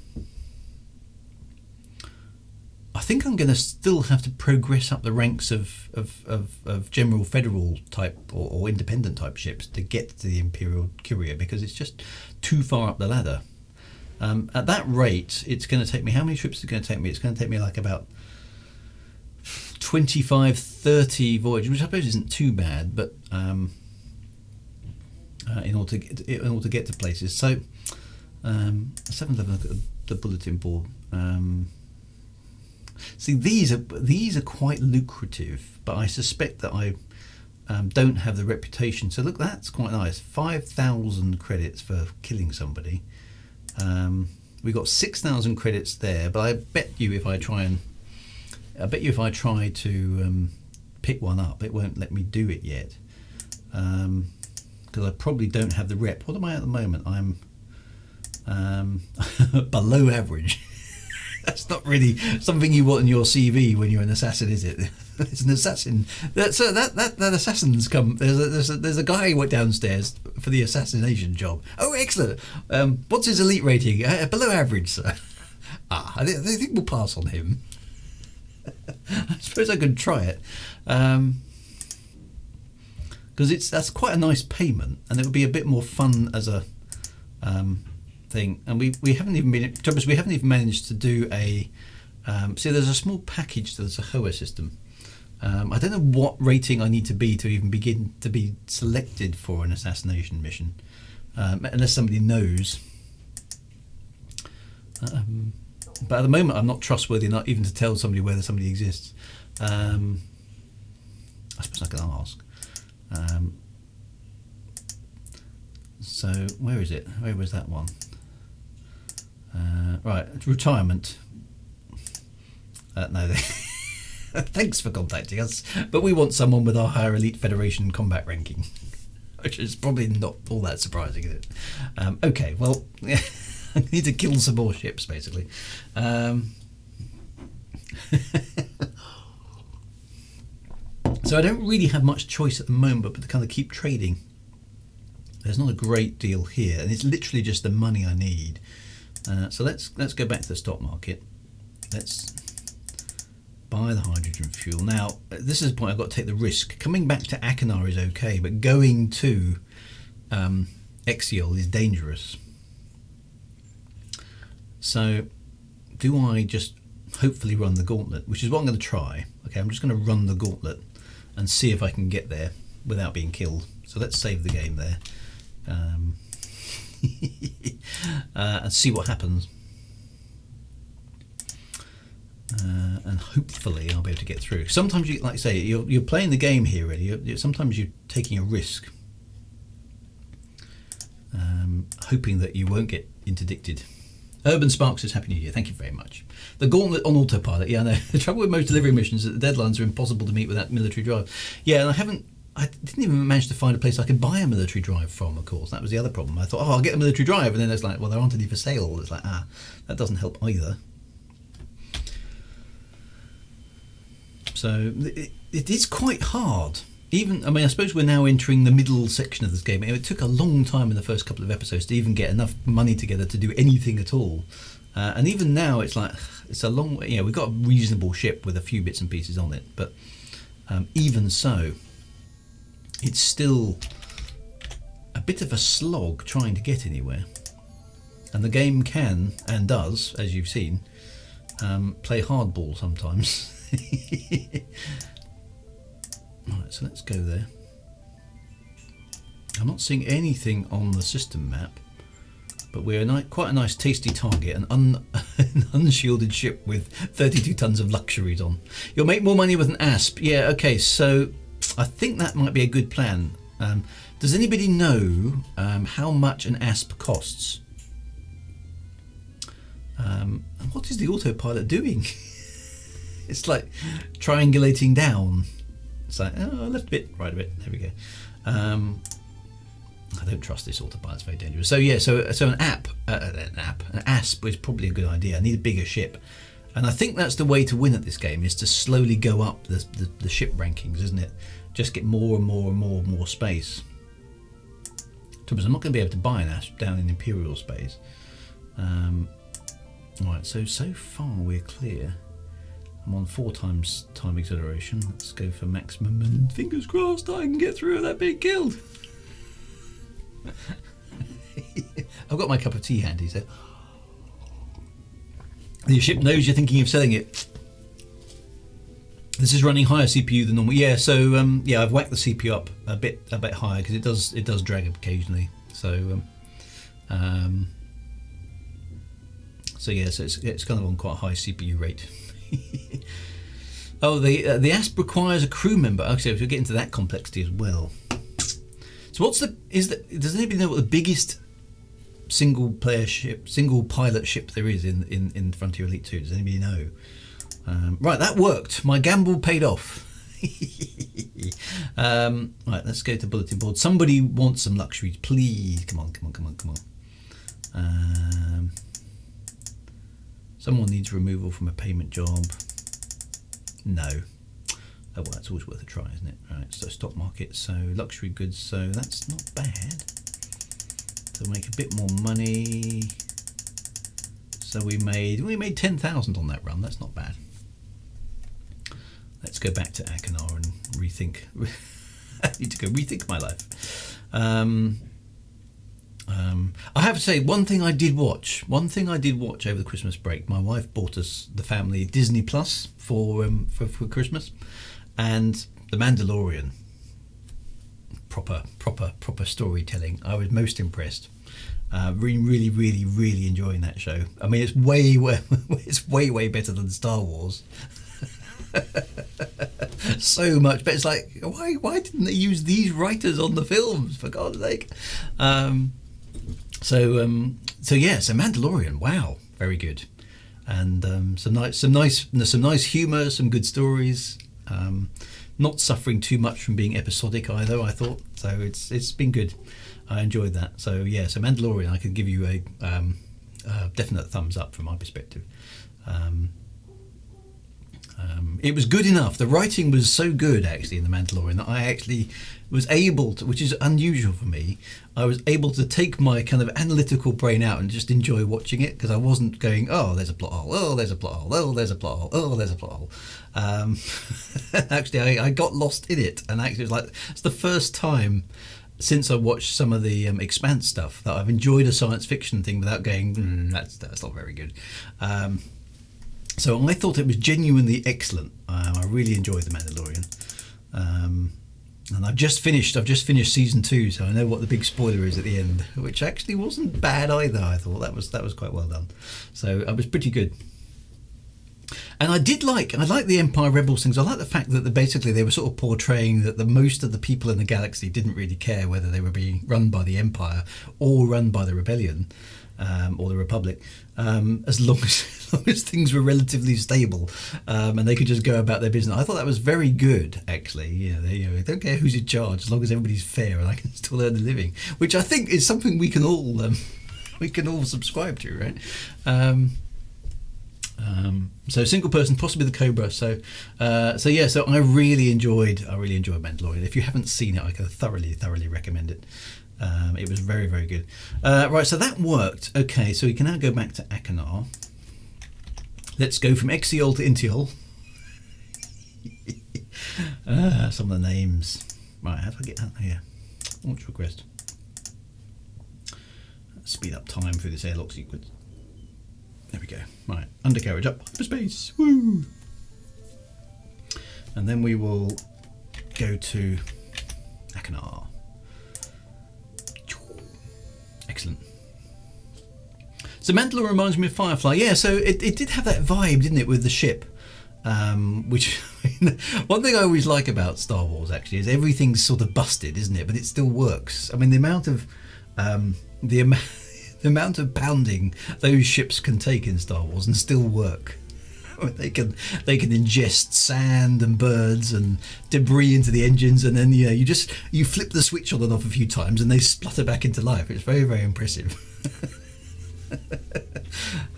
think I'm going to still have to progress up the ranks of general federal type or independent type ships to get to the imperial courier, because it's just too far up the ladder. At that rate, it's going to take me, how many trips is it going to take me? It's going to take me like about 25, 30 voyages, which I suppose isn't too bad, but in order to get to places. So, let's have a look at the bulletin board. See, these are quite lucrative, but I suspect that I don't have the reputation. So look, that's quite nice. 5,000 credits for killing somebody. We got 6,000 credits there, but I bet you if I try to pick one up, it won't let me do it yet, because I probably don't have the rep. What am I at the moment? I'm below average. That's not really something you want in your CV when you're an assassin, is it? It's an assassin. That assassin's come. There's a guy who went downstairs for the assassination job. Oh, excellent. What's his elite rating? Below average, sir. I think we'll pass on him. I suppose I could try it, because that's quite a nice payment, and it would be a bit more fun as a thing. And we haven't even been. We haven't even managed to do a. See, there's a small package. There's a HOA system. I don't know what rating I need to be to even begin to be selected for an assassination mission, unless somebody knows. But at the moment, I'm not trustworthy enough even to tell somebody whether somebody exists. I suppose I can ask. So where is it? Where was that one? Right, retirement. No, thanks for contacting us, but we want someone with our higher elite Federation combat ranking, which is probably not all that surprising, is it? Okay, well, I need to kill some more ships, basically. So I don't really have much choice at the moment, but to kind of keep trading. There's not a great deal here, and it's literally just the money I need. So let's go back to the stock market. Let's buy the hydrogen fuel. Now, this is the point I've got to take the risk. Coming back to Achenar is okay, but going to Exiol is dangerous. So, do I just hopefully run the gauntlet, which is what I'm going to try. Okay, I'm just going to run the gauntlet and see if I can get there without being killed. So let's save the game there. And see what happens. And hopefully I'll be able to get through. Sometimes, like I say, you're playing the game here really. Sometimes you're taking a risk, hoping that you won't get interdicted. Urban Sparks says Happy New Year. Thank you very much. The gauntlet on autopilot. Yeah, I know. The trouble with most delivery missions is that the deadlines are impossible to meet without military drive. Yeah, and I haven't I didn't even manage to find a place I could buy a military drive from, of course. That was the other problem. I thought, I'll get a military drive, and then it's like, well, there aren't any for sale. It's like, that doesn't help either. So it is quite hard. I suppose we're now entering the middle section of this game. It took a long time in the first couple of episodes to even get enough money together to do anything at all. And even now, it's like, it's a long way. We've got a reasonable ship with a few bits and pieces on it, but even so, it's still a bit of a slog trying to get anywhere. And the game can, and does, as you've seen, play hardball sometimes. Right, so let's go there. I'm not seeing anything on the system map, but we're quite a nice tasty target, an unshielded ship with 32 tons of luxuries on. You'll make more money with an asp. Yeah, okay, so I think that might be a good plan. Does anybody know how much an asp costs? And what is the autopilot doing? It's like triangulating down. It's like, left a bit, right a bit. There we go. I don't trust this autopilot. It's very dangerous. So yeah, so an asp is probably a good idea. I need a bigger ship, and I think that's the way to win at this game, is to slowly go up the ship rankings, isn't it? Just get more and more and more and more space. Trouble is, I'm not going to be able to buy an asp down in Imperial space. Right, so far we're clear. I'm on 4 times time acceleration. Let's go for maximum, and fingers crossed I can get through without being killed. I've got my cup of tea handy, so the ship knows you're thinking of selling it. This is running higher CPU than normal. Yeah, so yeah, I've whacked the CPU up a bit higher because it does drag occasionally. So so yeah, so it's kind of on quite a high CPU rate. Oh, the ASP requires a crew member. Actually, we'll get into that complexity as well. So does anybody know what the biggest single pilot ship there is in Frontier Elite 2? Does anybody know? Right, that worked. My gamble paid off. Right, let's go to bulletin board. Somebody wants some luxuries, please. Come on. Someone needs removal from a payment job. No. Oh, well, it's always worth a try, isn't it? Right, so stock market, so luxury goods, so that's not bad. So make a bit more money. So we made 10,000 on that run. That's not bad. Let's go back to Akinar and rethink. I need to go rethink my life. I have to say, one thing I did watch over the Christmas break. My wife bought us, the family, Disney Plus for Christmas, and The Mandalorian. Proper storytelling. I was most impressed. Really enjoying that show. I mean, it's way better than Star Wars. So much, but it's like, why didn't they use these writers on the films, for God's sake? So Mandalorian, wow, very good, and some nice humour, some good stories. Not suffering too much from being episodic either, I thought. So it's been good. I enjoyed that. So yeah, so Mandalorian, I can give you a definite thumbs up from my perspective. It was good enough. The writing was so good, actually, in The Mandalorian, that I actually was able to, which is unusual for me, I was able to take my kind of analytical brain out and just enjoy watching it, because I wasn't going, oh, there's a plot hole, oh, there's a plot hole, oh, there's a plot hole, oh, there's a plot hole. Actually, I got lost in it, and actually it's the first time since I watched some of the Expanse stuff that I've enjoyed a science fiction thing without going, that's not very good. So I thought it was genuinely excellent. I really enjoyed The Mandalorian, and I've just finished season 2, so I know what the big spoiler is at the end, which actually wasn't bad either. I thought that was quite well done. So it was pretty good. And I like the Empire Rebels things. I like the fact that they were sort of portraying that the most of the people in the galaxy didn't really care whether they were being run by the Empire or run by the Rebellion. or the Republic, as long as things were relatively stable, and they could just go about their business. I thought that was very good, actually. They don't care who's in charge as long as everybody's fair and I can still earn a living, which I think is something we can all subscribe to, right? So single person, possibly the Cobra. So I really enjoyed Mandalorian. If you haven't seen it, I can thoroughly recommend it. It was very, very good. Right, so that worked. Okay, so we can now go back to Akanar. Let's go from Exiol to Intiol. Some of the names. Right, how do I get out here? Launch request. Speed up time through this airlock sequence. There we go. Right, undercarriage up, hyperspace. Woo! And then we will go to Akanar. Excellent. So Mandalore reminds me of Firefly. Yeah, so it did have that vibe, didn't it, with the ship? Which one thing I always like about Star Wars actually is everything's sort of busted, isn't it? But it still works. I mean, the amount of the amount of pounding those ships can take in Star Wars and still work. I mean, they can ingest sand and birds and debris into the engines, and then you flip the switch on and off a few times and they splutter back into life. It's very, very impressive.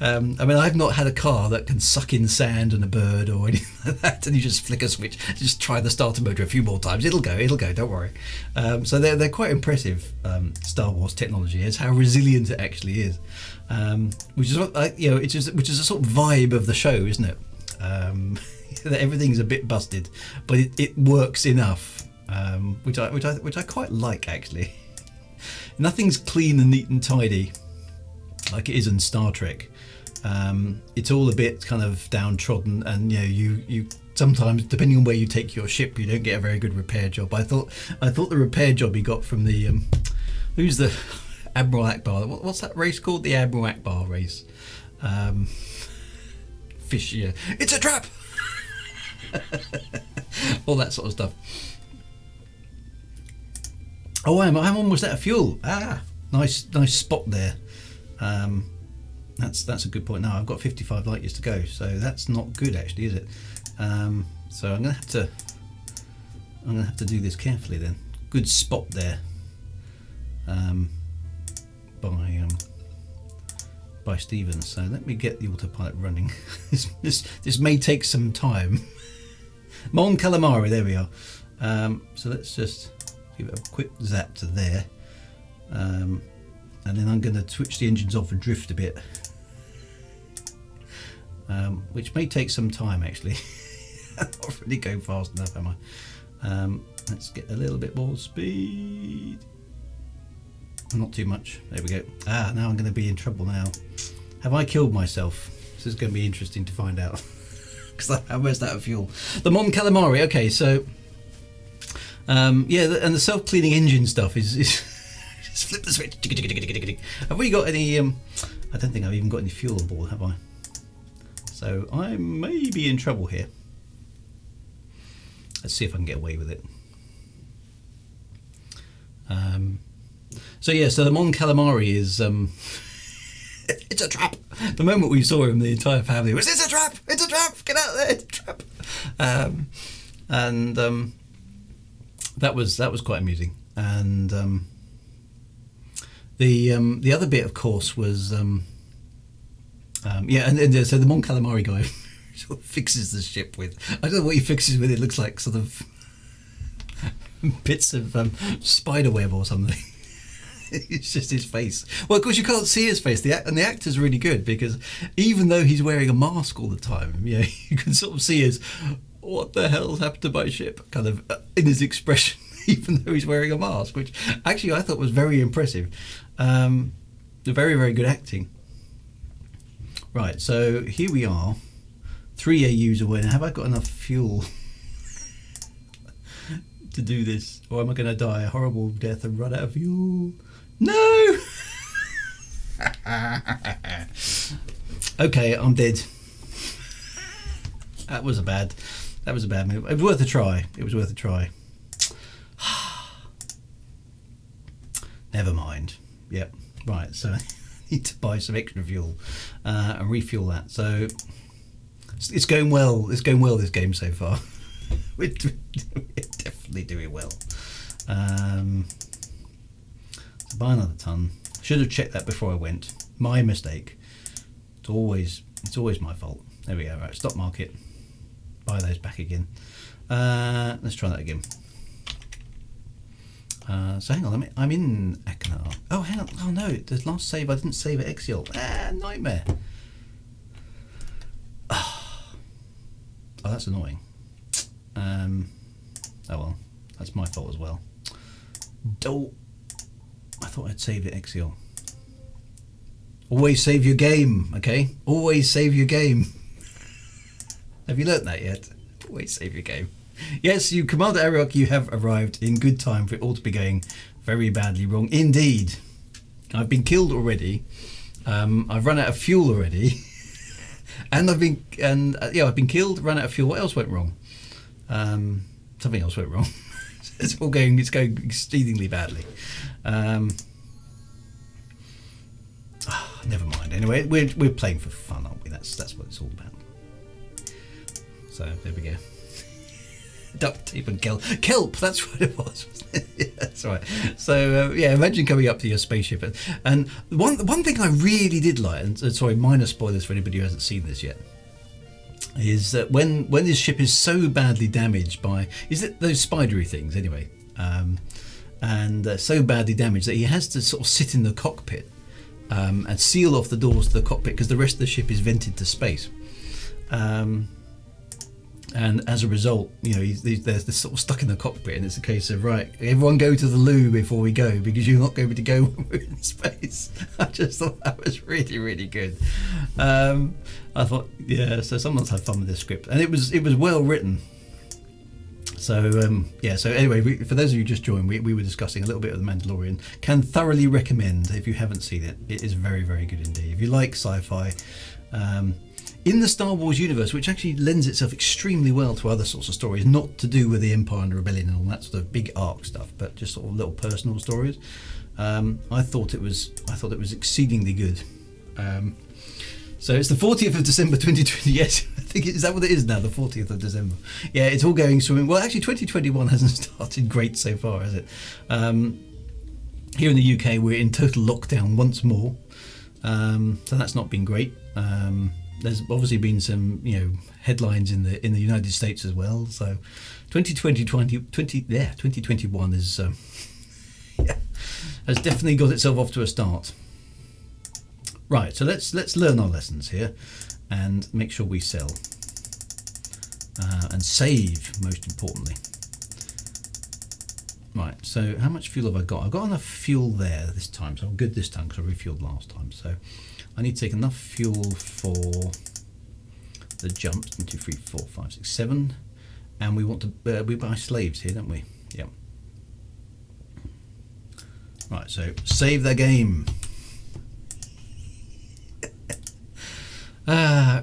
I mean, I've not had a car that can suck in sand and a bird or anything like that, and you just flick a switch, just try the starter motor a few more times, it'll go, don't worry. So they're quite impressive. Star Wars technology is how resilient it actually is, which is what which is a sort of vibe of the show, isn't it? That everything's a bit busted, but it works enough, which I quite like actually. Nothing's clean and neat and tidy like it is in Star Trek. It's all a bit kind of downtrodden, and you sometimes, depending on where you take your ship, you don't get a very good repair job. I thought the repair job he got from the who's the Admiral Akbar? What's that race called? The Admiral Akbar race. Fish, yeah. It's a trap. All that sort of stuff. Oh, I'm almost out of fuel. Nice spot there. That's a good point. Now I've got 55 light years to go, so that's not good actually, is it? So I'm gonna have to do this carefully then. Good spot there. By Stevens. So let me get the autopilot running. this may take some time. Mon Calamari, there we are. So let's just give it a quick zap to there. And then I'm going to switch the engines off and drift a bit, which may take some time actually. I'm not really going fast enough, am I? Let's get a little bit more speed. Not too much. There we go. Now I'm going to be in trouble now. Have I killed myself? This is going to be interesting to find out. Because I'm almost out of fuel. The Mon Calamari. Okay, so yeah, and the self-cleaning engine stuff is just flip the switch. Have we got any? I don't think I've even got any fuel on board, have I? So I may be in trouble here. Let's see if I can get away with it. So yeah, so the Mon Calamari is it's a trap. The moment we saw him, the entire family was, "It's a trap! It's a trap! Get out there! It's a trap!" That was quite amusing. And the other bit, of course, was yeah, and so the Mon Calamari guy sort of fixes the ship with, I don't know what he fixes with. It looks like sort of bits of spider web or something. It's just his face. Well, of course you can't see his face. And the actor's really good, because even though he's wearing a mask all the time, you can sort of see his "what the hell's happened to my ship" kind of in his expression, even though he's wearing a mask, which actually I thought was very impressive. Very, very good acting. Right, so here we are, 3 AUs away. Now, have I got enough fuel to do this, or am I going to die a horrible death and run out of fuel? No! Okay, I'm dead. That was a bad move. It was worth a try. Never mind. Yep. Right. So need to buy some extra fuel and refuel that. So it's going well. It's going well, this game so far. We're definitely doing well. So buy another ton. Should have checked that before I went. My mistake. It's always my fault. There we go. Right, stock market. Buy those back again. Let's try that again. So hang on, I'm in Akinar. Oh, hang on. Oh no, the last save I didn't save at Exial. Nightmare. Oh, that's annoying. Oh well, that's my fault as well. I thought I'd saved at Exial. Always save your game, okay? Always save your game. Have you learnt that yet? Always save your game. Yes, you, Commander Ariok, you have arrived in good time for it all to be going very badly wrong. Indeed. I've been killed already. I've run out of fuel already. And I've been killed, run out of fuel. What else went wrong? Something else went wrong. It's going exceedingly badly. Never mind. Anyway, we're playing for fun, aren't we? That's what it's all about. So there we go. Duct tape and kelp. That's what it was. Yeah, that's right. So imagine coming up to your spaceship and one thing I really did like, and sorry, minor spoilers for anybody who hasn't seen this yet, is that when this ship is so badly damaged by, is it those spidery things anyway, and so badly damaged that he has to sort of sit in the cockpit and seal off the doors to the cockpit because the rest of the ship is vented to space. And as a result, they're sort of stuck in the cockpit, and it's a case of, right, everyone go to the loo before we go because you're not going to go when we're in space. I just thought that was really, really good. I thought, so someone's had fun with this script, and it was well written. So so anyway, for those of you who just joined, we were discussing a little bit of The Mandalorian. Can thoroughly recommend if you haven't seen it. It is very, very good indeed. If you like sci-fi, in the Star Wars universe, which actually lends itself extremely well to other sorts of stories, not to do with the Empire and the Rebellion and all that sort of big arc stuff, but just sort of little personal stories. I thought it was exceedingly good. So it's the 40th of December 2020. Yes, I think is that what it is now, the 40th of December. Yeah, it's all going swimming. Well, actually 2021 hasn't started great so far, has it? Here in the UK, we're in total lockdown once more. So that's not been great. There's obviously been some, headlines in the United States as well. So 2021 is has definitely got itself off to a start. Right, so let's learn our lessons here and make sure we sell and save, most importantly. Right, so how much fuel have I got? I've got enough fuel there this time, so I'm good this time because I refueled last time. So I need to take enough fuel for the jumps. 1, 2, 3, 4, 5, 6, 7, and we want to we buy slaves here, don't we? Yeah. Right, so save the game.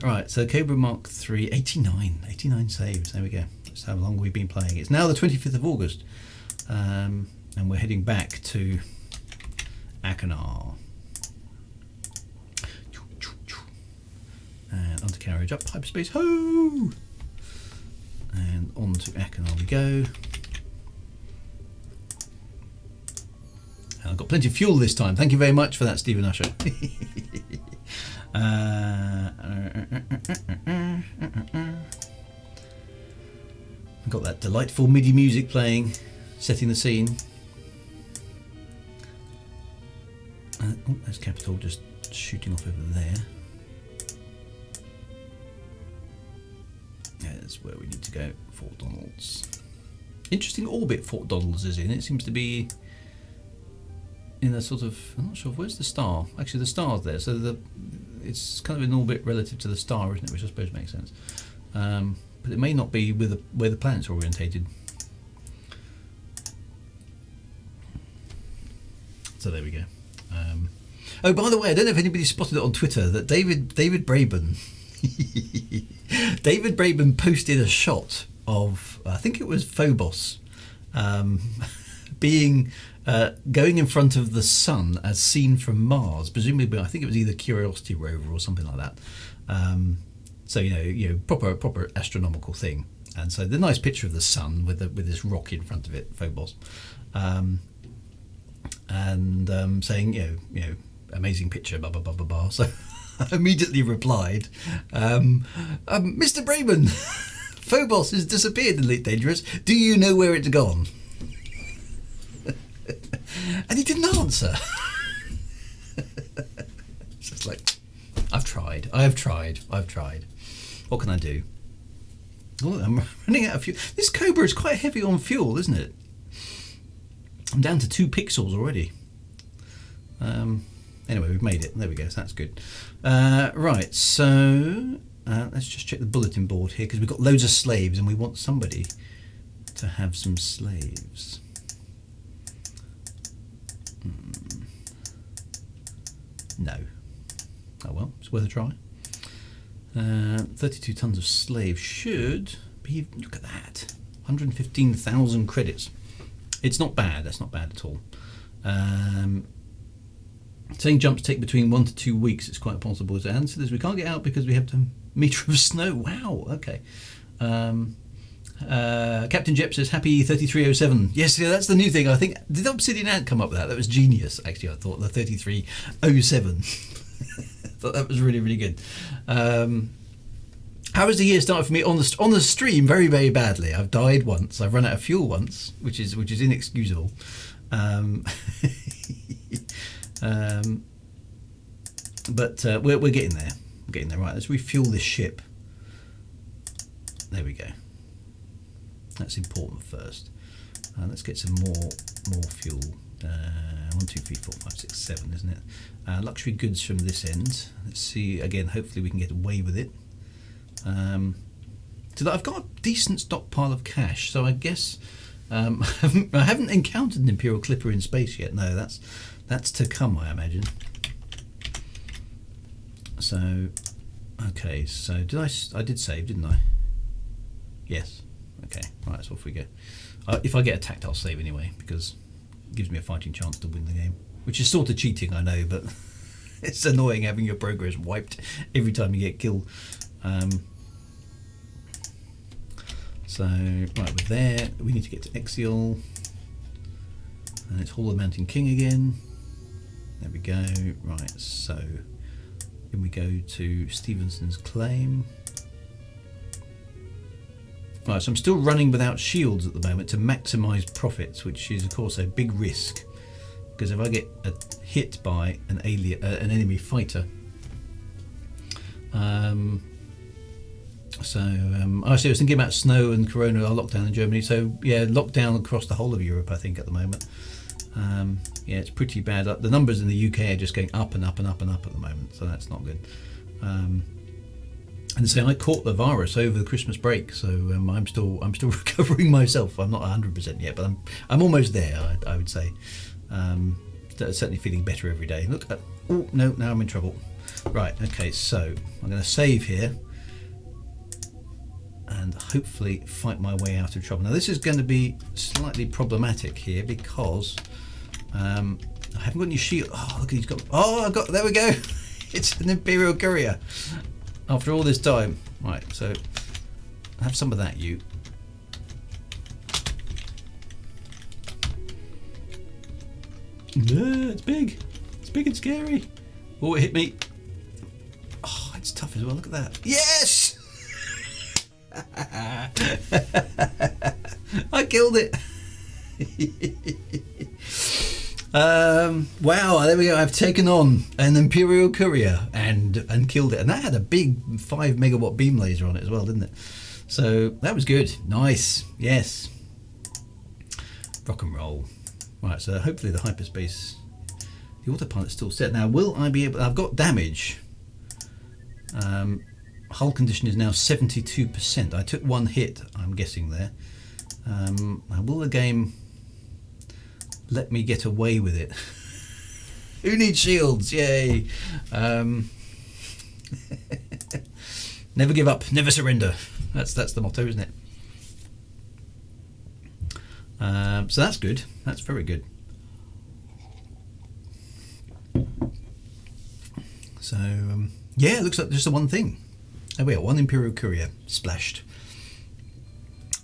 Right, so Cobra Mark 3, 89 saves. There we go. That's how long we've been playing. It's now the 25th of August, and we're heading back to Akinar. And undercarriage up, hyperspace, ho! And on to Akinar we go. And I've got plenty of fuel this time. Thank you very much for that, Stephen Usher. I've got that delightful MIDI music playing, setting the scene. There's Capital just shooting off over there. Yeah, that's where we need to go. Fort Donalds. Interesting orbit Fort Donalds is in. It seems to be in a sort of, I'm not sure, where's the star? Actually, the star's there, so it's kind of in orbit relative to the star, isn't it? Which I suppose makes sense. But it may not be with where the planet's orientated. So there we go. Oh, by the way, I don't know if anybody spotted it on Twitter that David Braben David Braben posted a shot of, I think it was Phobos, being going in front of the sun as seen from Mars. Presumably, I think it was either Curiosity rover or something like that. So proper astronomical thing. And so the nice picture of the sun with this rock in front of it, Phobos, and saying amazing picture, blah blah blah blah blah. So I immediately replied, Mr. Brayman, Phobos has disappeared in Elite Dangerous. Do you know where it's gone? And he didn't answer. It's just like, I've tried. What can I do? Oh, I'm running out of fuel. This Cobra is quite heavy on fuel, isn't it? I'm down to 2 pixels already. Anyway, we've made it. There we go. So that's good. Right, so let's just check the bulletin board here, because we've got loads of slaves and we want somebody to have some slaves. No. Oh well, it's worth a try. 32 tons of slaves should be, look at that, 115,000 credits. It's not bad, that's not bad at all. Saying jumps take between 1 to 2 weeks, it's quite possible to answer this. We can't get out because we have a metre of snow. Wow, okay. Captain Jep says, happy 3307. Yes, yeah, that's the new thing. I think, did Obsidian Ant come up with that? That was genius, actually, I thought, the 3307. I thought that was really, really good. How has the year started for me on the stream? Very, very badly. I've died once. I've run out of fuel once, which is inexcusable. But we're getting there. We're getting there. Right, let's refuel this ship. There we go. That's important first. Let's get some more fuel. 1, 2, 3, 4, 5, 6, 7, isn't it? Luxury goods from this end. Let's see again. Hopefully we can get away with it. So that I've got a decent stockpile of cash. So I guess I haven't encountered an Imperial Clipper in space yet. No, that's to come, I imagine. So okay. So I did save, didn't I? Yes. Okay. Right. So off we go. If I get a tactile save anyway, because it gives me a fighting chance to win the game, which is sort of cheating, I know, but it's annoying having your progress wiped every time you get killed. So right, we're there. We need to get to Exial, and it's Hall of the Mountain King again. There we go. Right. So then we go to Stevenson's claim. Right, so I'm still running without shields at the moment to maximise profits, which is of course a big risk, because if I get hit by an enemy fighter, I was thinking about snow and Corona lockdown in Germany. So yeah, lockdown across the whole of Europe, I think, at the moment. Yeah, it's pretty bad. The numbers in the UK are just going up and up and up and up at the moment, so that's not good. And so I caught the virus over the Christmas break, so I'm still recovering myself. I'm not 100% yet, but I'm almost there. I would say. Certainly feeling better every day. Look, oh no, now I'm in trouble. Right, okay, so I'm going to save here and hopefully fight my way out of trouble. Now this is going to be slightly problematic here because I haven't got any shield. Oh look, he's got. Oh, I got. There we go. It's an Imperial courier. After all this time. Right, so have some of that, you. Yeah, it's big. It's big and scary. Oh, it hit me. Oh, it's tough as well. Look at that. Yes! I killed it. Wow, there we go. I've taken on an Imperial courier and killed it, and that had a big 5 megawatt beam laser on it as well, didn't it? So that was good. Nice. Yes. Rock and roll. Right, so hopefully the hyperspace, the autopilot's still set. Now, will I be able? I've got damage. Hull condition is now 72%. I took 1 hit, I'm guessing there. Now will the game let me get away with it? Who needs shields? Yay! Never give up, never surrender. That's the motto, isn't it? So that's good. That's very good. So yeah, it looks like just the one thing. There we are, one Imperial Courier splashed.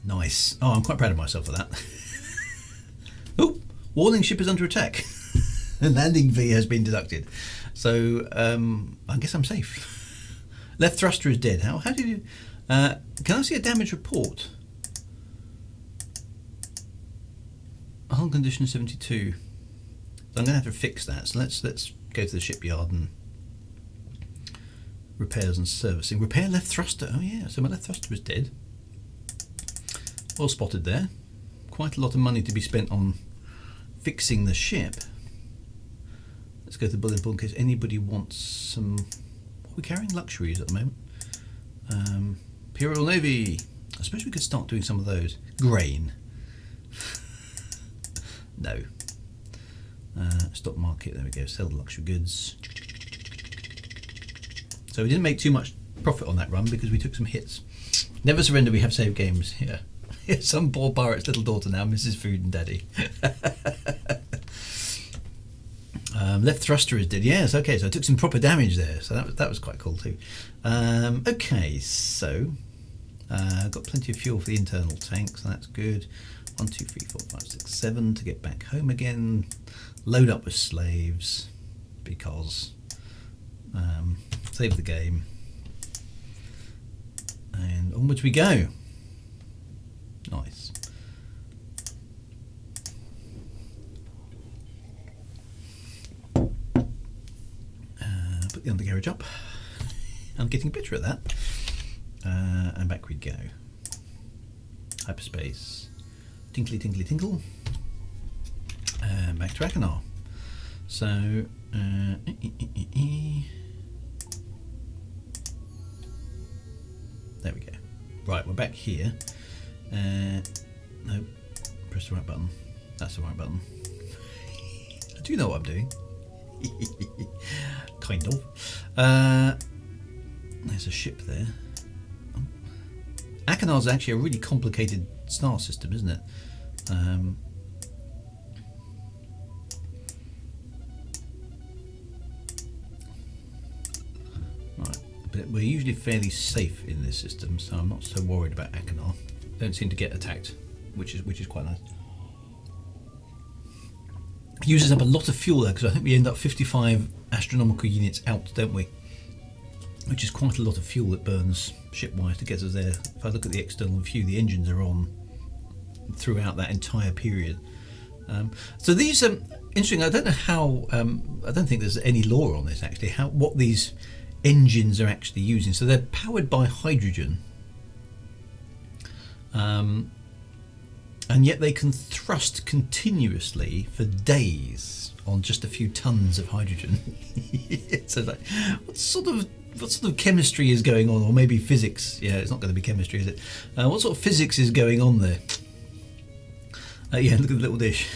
Nice. Oh, I'm quite proud of myself for that. Oh, warning, ship is under attack. Landing V has been deducted. So I guess I'm safe. Left thruster is dead. How did you... can I see a damage report? Hull condition 72. So I'm going to have to fix that. So let's go to the shipyard and repairs and servicing. Repair left thruster. Oh yeah, so my left thruster is dead. Well spotted there. Quite a lot of money to be spent on fixing the ship. Let's go to the bulletin board in case anybody wants some... What are we carrying? Luxuries at the moment. Imperial Navy. I suppose we could start doing some of those. Grain. No. Stock market, there we go. Sell the luxury goods. So we didn't make too much profit on that run because we took some hits. Never surrender, we have saved games. Yeah. Some poor pirate's little daughter now misses food and daddy. Left thruster is dead. Yes, okay, so I took some proper damage there. So that was quite cool too. Okay, so I've got plenty of fuel for the internal tank, so that's good. 1, 2, 3, 4, 5, 6, 7 to get back home again. Load up with slaves because save the game. And onwards we go. Nice. Put the undercarriage up. I'm getting better at that. And back we go. Hyperspace. Tinkly, tinkly, tinkle. And back to Achenar. So, there we go. Right, we're back here. No, press the right button. That's the right button. I do know what I'm doing. Kind of. There's a ship there. Oh. Achenar's actually a really complicated star system, isn't it? Right, but we're usually fairly safe in this system, so I'm not so worried about Achenar. Don't seem to get attacked, which is quite nice. Uses up a lot of fuel there because I think we end up 55 astronomical units out, don't we? Which is quite a lot of fuel that burns shipwise to get us there. If I look at the external view, the engines are on throughout that entire period. So these interesting. I don't know how. I don't think there's any law on this actually. What these engines are actually using. So they're powered by hydrogen, and yet they can thrust continuously for days on just a few tons of hydrogen. So like, what sort of chemistry is going on, or maybe physics? Yeah, it's not going to be chemistry, is it? What sort of physics is going on there? Yeah, look at the little dish.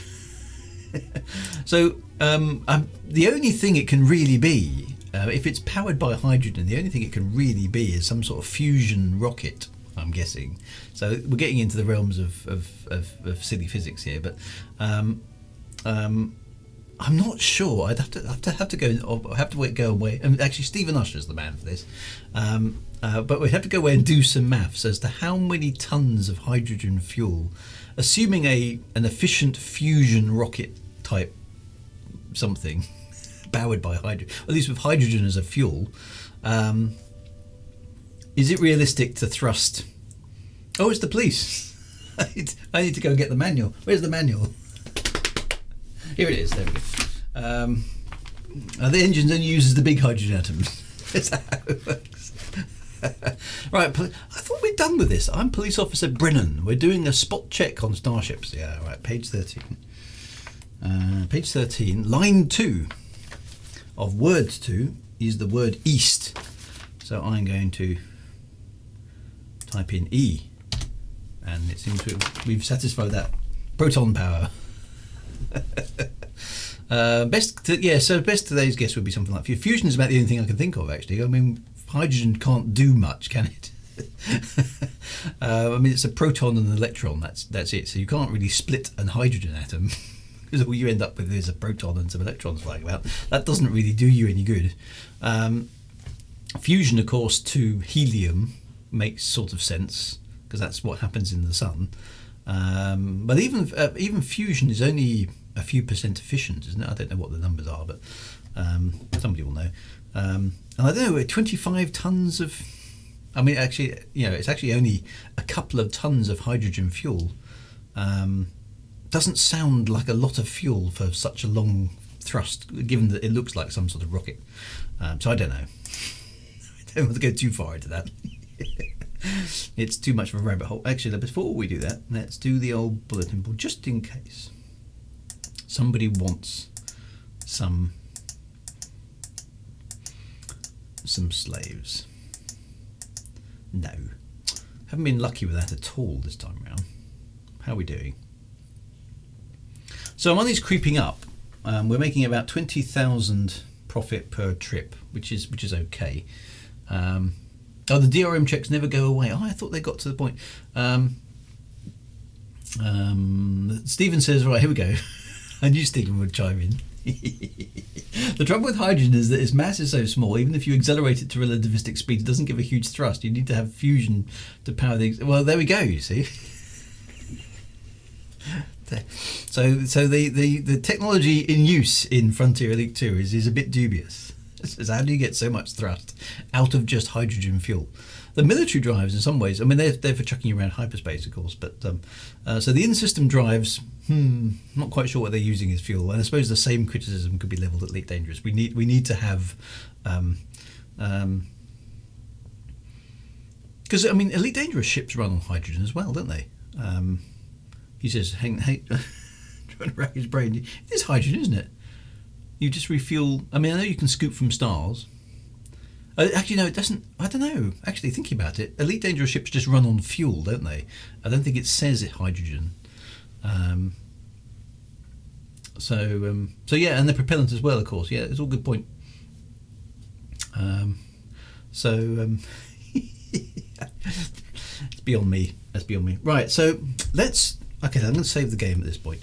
So the only thing it can really be, if it's powered by hydrogen, the only thing it can really be is some sort of fusion rocket, I'm guessing. So we're getting into the realms of silly physics here, but I'm not sure. I'd have to go away. And actually, Stephen Usher's the man for this. But we'd have to go away and do some maths as to how many tons of hydrogen fuel, assuming an efficient fusion rocket type something, powered by hydrogen, at least with hydrogen as a fuel, is it realistic to thrust? Oh, it's the police. I need to go and get the manual. Where's the manual? Here it is. There we go. The engine only uses the big hydrogen atoms. That's how it works. Right, I thought we'd done with this. I'm Police Officer Brennan. We're doing a spot check on starships. Yeah, right, page 13. Page 13, line 2 of word 2 is the word east. So I'm going to type in E, and it seems we've satisfied that proton power. So best today's guess would be something like fusion is about the only thing I can think of actually. I mean, hydrogen can't do much, can it? I mean, it's a proton and an electron. That's it. So you can't really split a hydrogen atom because all you end up with is a proton and some electrons flying about. That doesn't really do you any good. Fusion, of course, to helium makes sort of sense because that's what happens in the sun. But even fusion is only a few percent efficient, isn't it? I don't know what the numbers are, but somebody will know. And I don't know, 25 tons of... I mean, actually, it's actually only a couple of tons of hydrogen fuel. Doesn't sound like a lot of fuel for such a long thrust, given that it looks like some sort of rocket. So I don't know. I don't want to go too far into that. It's too much of a rabbit hole. Actually, before we do that, let's do the old bulletin board, just in case somebody wants some slaves. No, haven't been lucky with that at all this time around. How are we doing? So money's creeping up. We're making about 20,000 profit per trip, which is okay. Oh, the DRM checks never go away. Oh, I thought they got to the point. Stephen says, right, here we go. I knew Stephen would chime in. The trouble with hydrogen is that its mass is so small, even if you accelerate it to relativistic speed, it doesn't give a huge thrust. You need to have fusion to power the... Well, there we go, you see. So the technology in use in Frontier Elite 2 is a bit dubious. It's how do you get so much thrust out of just hydrogen fuel? The military drives, in some ways, I mean, they're for chucking around hyperspace, of course, but so the in-system drives, not quite sure what they're using as fuel. And I suppose the same criticism could be levelled at Elite Dangerous. We need to have, because I mean, Elite Dangerous ships run on hydrogen as well, don't they? He says, hey, trying to rack his brain. It is hydrogen, isn't it? You just refuel. I mean, I know you can scoop from stars. Actually, no, it doesn't. I don't know. Actually, thinking about it, Elite Dangerous ships just run on fuel, don't they? I don't think it says it hydrogen. So yeah, and the propellant as well, of course. Yeah, it's all good point. It's beyond me. That's beyond me. Right. So let's. Okay, I'm going to save the game at this point.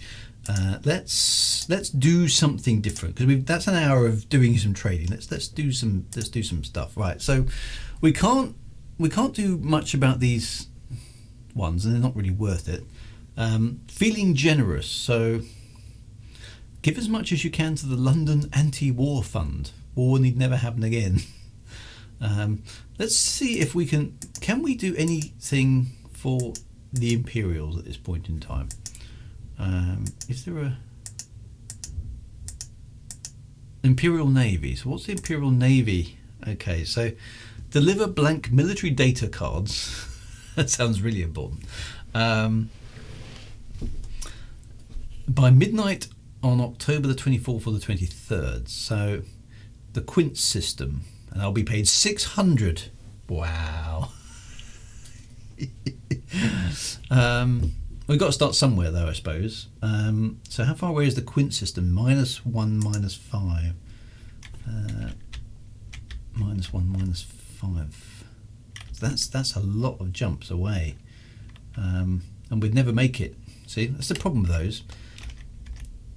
Let's do something different because that's an hour of doing some trading. Let's do some stuff. Right. So we can't do much about these ones, and they're not really worth it. Feeling generous. So give as much as you can to the London Anti-War Fund. War need never happen again. Let's see if we can we do anything for the Imperials at this point in time. Is there a Imperial Navy? So what's the Imperial Navy? Okay, so deliver blank military data cards. That sounds really important. By midnight on October the 24th or the 23rd. So the Quint system, and I'll be paid 600. Wow. We've got to start somewhere though, I suppose. So how far away is the Quint system? -1, -5. -1, -5. That's a lot of jumps away. And we'd never make it. See, that's the problem with those.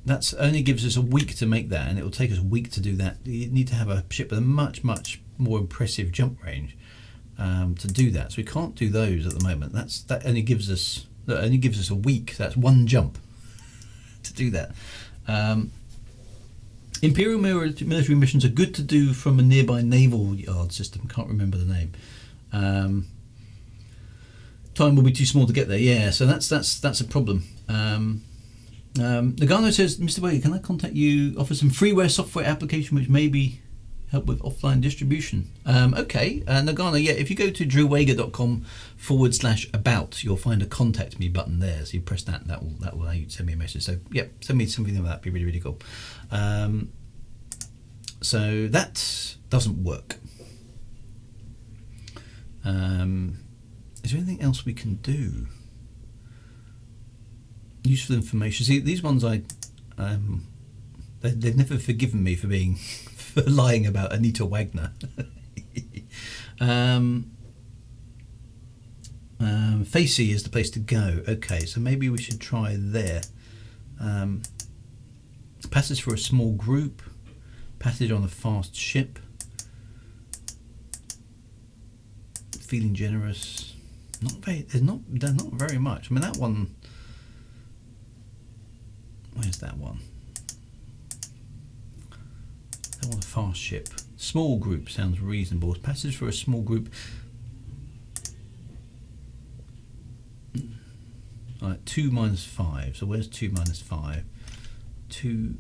That's only gives us a week to make that, and it will take us a week to do that. You need to have a ship with a much more impressive jump range to do that. So we can't do those at the moment. That only gives us a week. That's one jump to do that. Imperial military missions are good to do from a nearby naval yard system. Can't remember the name. Time will be too small to get there. Yeah, so that's a problem. Nagano says, Mr. Wade, can I contact you? Offer some freeware software application which maybe help with offline distribution. Okay, Nagano, yeah, if you go to drewwager.com/about, you'll find a contact me button there. So you press that, that will allow you to send me a message. So yeah, send me something like that. Be really, really cool. So that doesn't work. Is there anything else we can do? Useful information. See, these ones they've never forgiven me for lying about Anita Wagner. Facey is the place to go. Okay, so maybe we should try there. Passage for a small group. Passage on a fast ship. Feeling generous. Not very. There's not very much. I mean, that one. Where's that one? That one, a fast ship. Small group sounds reasonable. Passage for a small group. Alright, 2 minus 5. So where's 2 minus 5? 2. No,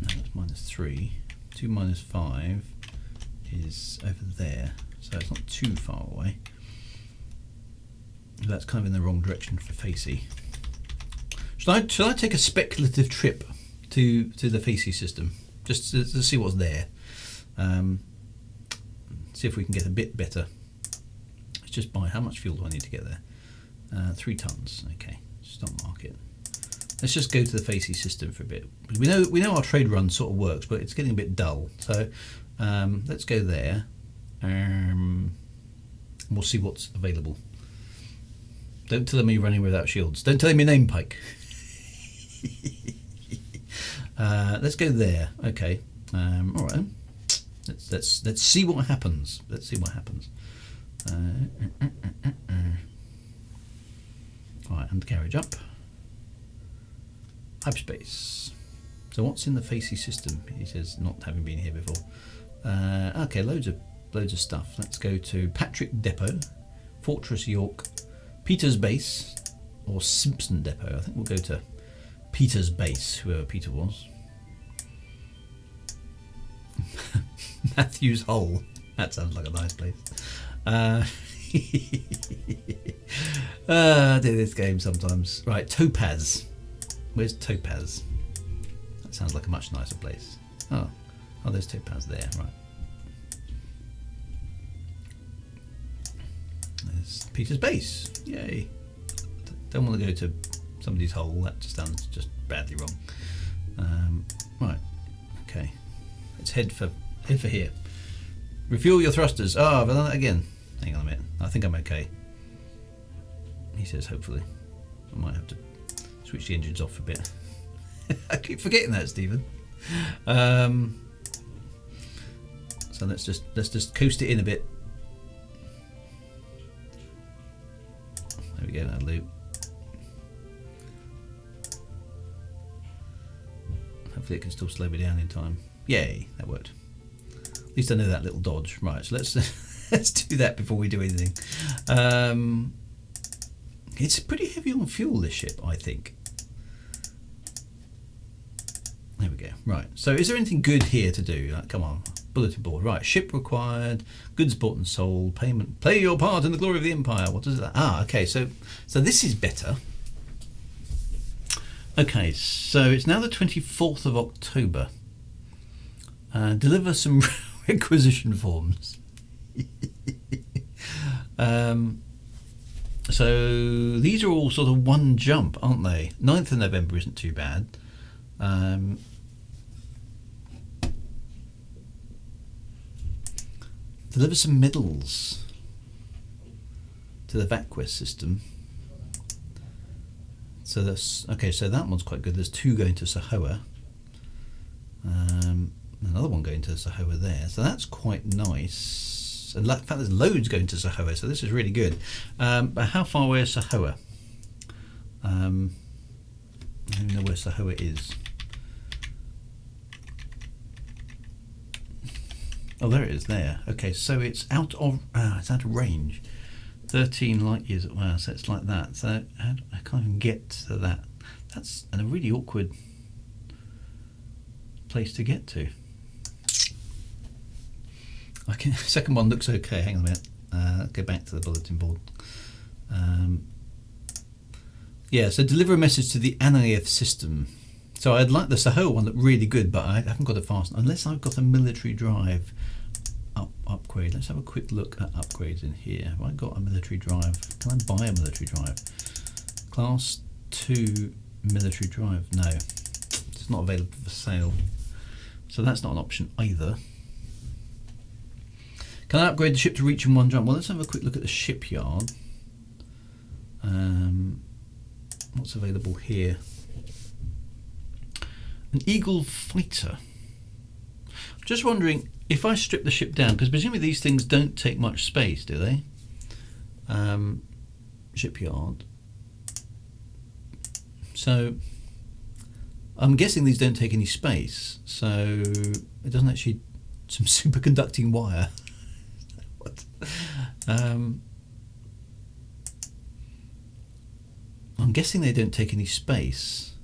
that's minus 3. 2 minus 5 is over there. So it's not too far away. That's kind of in the wrong direction for Facey. Shall I take a speculative trip to the Facey system just to see what's there? See if we can get a bit better. Let's just buy. How much fuel do I need to get there? 3 tons. Okay, stop market. Let's just go to the Facey system for a bit. We know our trade run sort of works, but it's getting a bit dull. So let's go there. We'll see what's available. Don't tell me you're running without shields. Don't tell me your name, Pike. Let's go there. Okay. All right. Let's see what happens. Let's see what happens. Right, and carriage up. Hyperspace. So what's in the Facey system? He says, not having been here before. Okay, loads of stuff. Let's go to Patrick Depot, Fortress York, Peter's Base, or Simpson Depot. I think we'll go to Peter's Base, whoever Peter was. Matthew's Hole. That sounds like a nice place. I do this game sometimes. Right, Topaz. Where's Topaz? That sounds like a much nicer place. Oh, there's Topaz there. Right. There's Peter's Base. Yay. Don't want to go to somebody's hole. That just sounds just badly wrong. Right. Okay. Let's head for here. Refuel your thrusters. I've done that again. Hang on a minute. I think I'm okay. He says hopefully. I might have to switch the engines off a bit. I keep forgetting that, Stephen. So let's just coast it in a bit. There we go, that loop. Hopefully it can still slow me down in time. Yay, that worked. At least I know that little dodge. Right, so let's let's do that before we do anything. It's pretty heavy on fuel, this ship, I think. There we go. Right, so is there anything good here to do? Like, come on, bulletin board. Right, ship required, goods bought and sold, payment. Play your part in the glory of the empire. What is that? Okay, so this is better. Okay, so it's now the 24th of October. Deliver some requisition forms. So these are all sort of one jump, aren't they? 9th of November isn't too bad. Deliver some medals to the VACQuest system. So that's okay. So that one's quite good. There's 2 going to Sahoa. Another one going to Sahoa there. So that's quite nice. And in fact, there's loads going to Sahoa. So this is really good. But how far away is Sahoa? I don't even know where Sahoa is. Oh, there it is. There. Okay, so it's out of range. 13 light years. Wow, so it's like that. So I can't even get to that. That's a really awkward place to get to. Okay, second one looks okay. Hang on a minute. Let's go back to the bulletin board. Yeah, so deliver a message to the Anaev system. So I'd like the Sahoa one, look really good, but I haven't got a fast unless I've got a military drive upgrade. Let's have a quick look at upgrades in here. Have I got a military drive? Can I buy a military drive? Class 2 military drive. No, it's not available for sale. So that's not an option either. Can I upgrade the ship to reach in one jump? Well, let's have a quick look at the shipyard. What's available here? An Eagle fighter. Just wondering if I strip the ship down, because presumably these things don't take much space, do they? Shipyard. So I'm guessing these don't take any space, so it doesn't actually. Some superconducting wire. What? I'm guessing they don't take any space.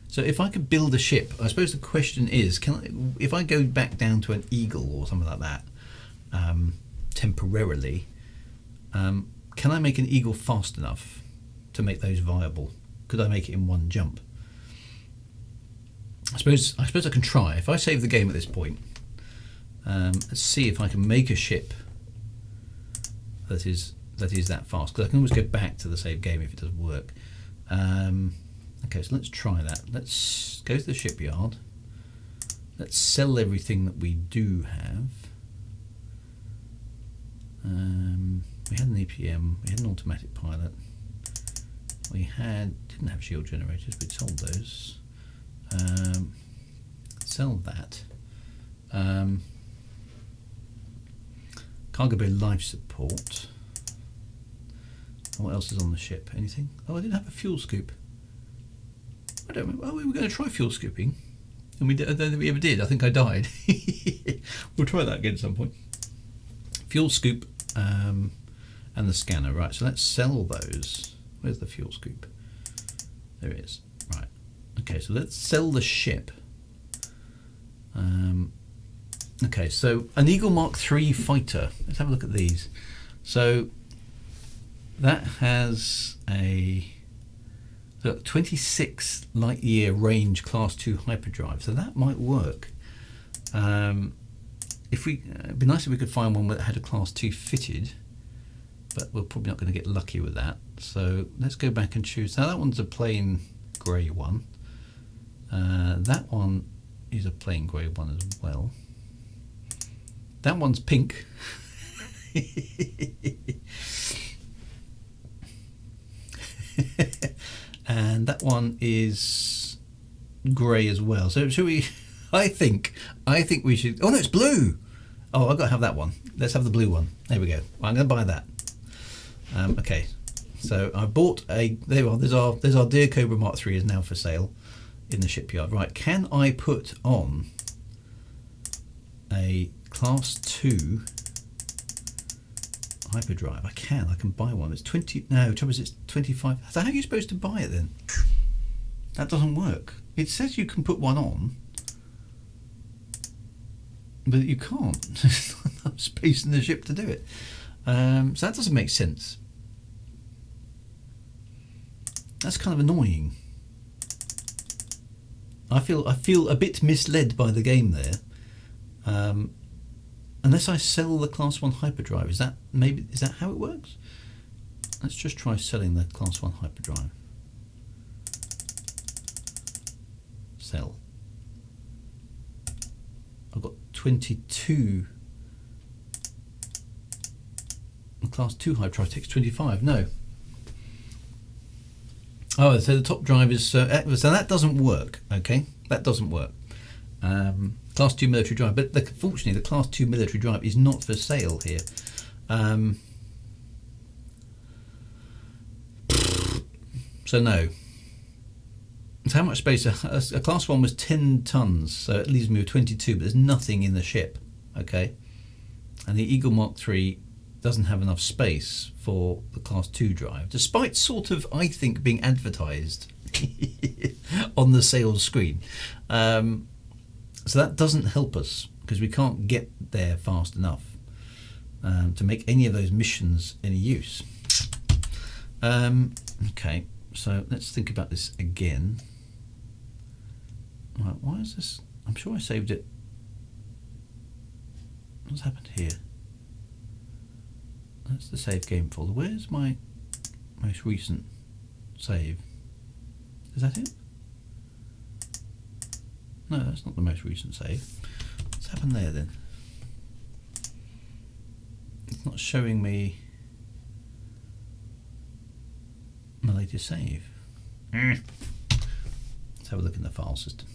So if I could build a ship, I suppose the question is, if I go back down to an Eagle or something like that, temporarily, can I make an Eagle fast enough to make those viable? Could I make it in one jump? I suppose I can try. If I save the game at this point, let's see if I can make a ship that is that fast, because I can always go back to the save game if it doesn't work. Okay, so let's try that. Let's go to the shipyard. Let's sell everything that we do have. We had an EPM, we had an automatic pilot, we didn't have shield generators, we'd sold those. Sell that. Cargo bay life support. What else is on the ship? Anything? Oh, I didn't have a fuel scoop. I don't remember. Oh, we were going to try fuel scooping, and I don't think we ever did. I think I died. We'll try that again at some point. Fuel scoop and the scanner. Right, so let's sell those. Where's the fuel scoop? There it is. Right. Okay, so let's sell the ship. Okay, so an Eagle Mark III fighter. Let's have a look at these. So that has a 26 light year range class 2 hyperdrive, so that might work. It'd be nice if we could find one that had a class 2 fitted, but we're probably not going to get lucky with that. So let's go back and choose. Now that one's a plain grey one. That one is a plain grey one as well. That one's pink. And that one is grey as well. So should we? I think we should. Oh no, it's blue. Oh, I've got to have that one. Let's have the blue one. There we go. I'm going to buy that. Okay, so I bought a. There we are. There's our Deer Cobra Mark III is now for sale in the shipyard. Right? Can I put on a class 2 hyperdrive? I can. I can buy one. It's 20. No, trouble is it's 25. So how are you supposed to buy it then? That doesn't work. It says you can put one on, but you can't. There's not enough space in the ship to do it. So that doesn't make sense. That's kind of annoying. I feel a bit misled by the game there. Unless I sell the class 1 hyperdrive, is that how it works? Let's just try selling the class 1 hyperdrive. Sell. I've got 22. The class 2 hyperdrive takes 25. No. Oh, so the top drive is so that doesn't work. Okay, that doesn't work. Class 2 military drive, but fortunately the class 2 military drive is not for sale here. So no. So how much space? A class 1 was 10 tons, so it leaves me with 22, but there's nothing in the ship. Okay, and the Eagle Mark III doesn't have enough space for the class 2 drive, despite sort of, I think, being advertised on the sales screen. So that doesn't help us because we can't get there fast enough to make any of those missions any use. Okay, so let's think about this again. Right, why is this? I'm sure I saved it. What's happened here? That's the save game folder. Where's my most recent save? Is that it? No, that's not the most recent save. What's happened there then? not showing me my latest save. Let's have a look in the file system.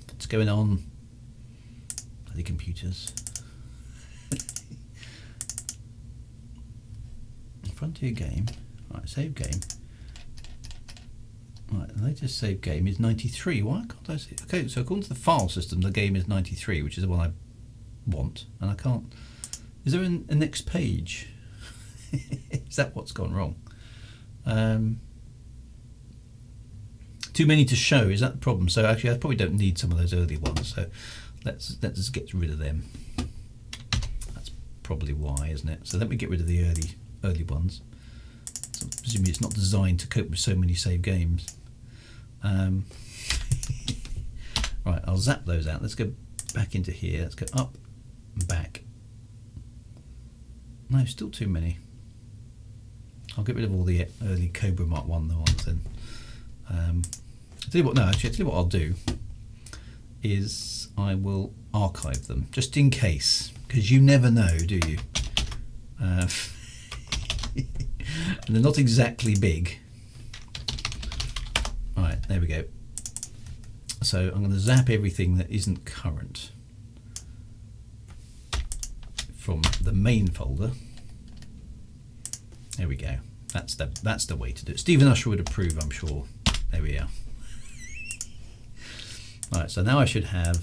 What's going on? Bloody computers. Frontier game. Right, save game. Right, the latest save game is 93. Why can't I see it? Okay, so according to the file system, the game is 93, which is the one I want, and I can't. Is there a next page? Is that what's gone wrong? Too many to show, is that the problem? So actually I probably don't need some of those early ones, so let's just get rid of them. That's probably why, isn't it? So let me get rid of the early ones. So presumably it's not designed to cope with so many save games. Right, I'll zap those out. Let's go back into here. Let's go up and back. No, still too many. I'll get rid of all the early Cobra Mark 1 ones then. I'll tell you what, no, actually, I'll tell you what I'll do is I will archive them, just in case, because you never know, do you? And they're not exactly big. Right, there we go. So I'm going to zap everything that isn't current from the main folder. There we go. That's the way to do it. Stephen Usher would approve, I'm sure. There we are. Right, so now I should have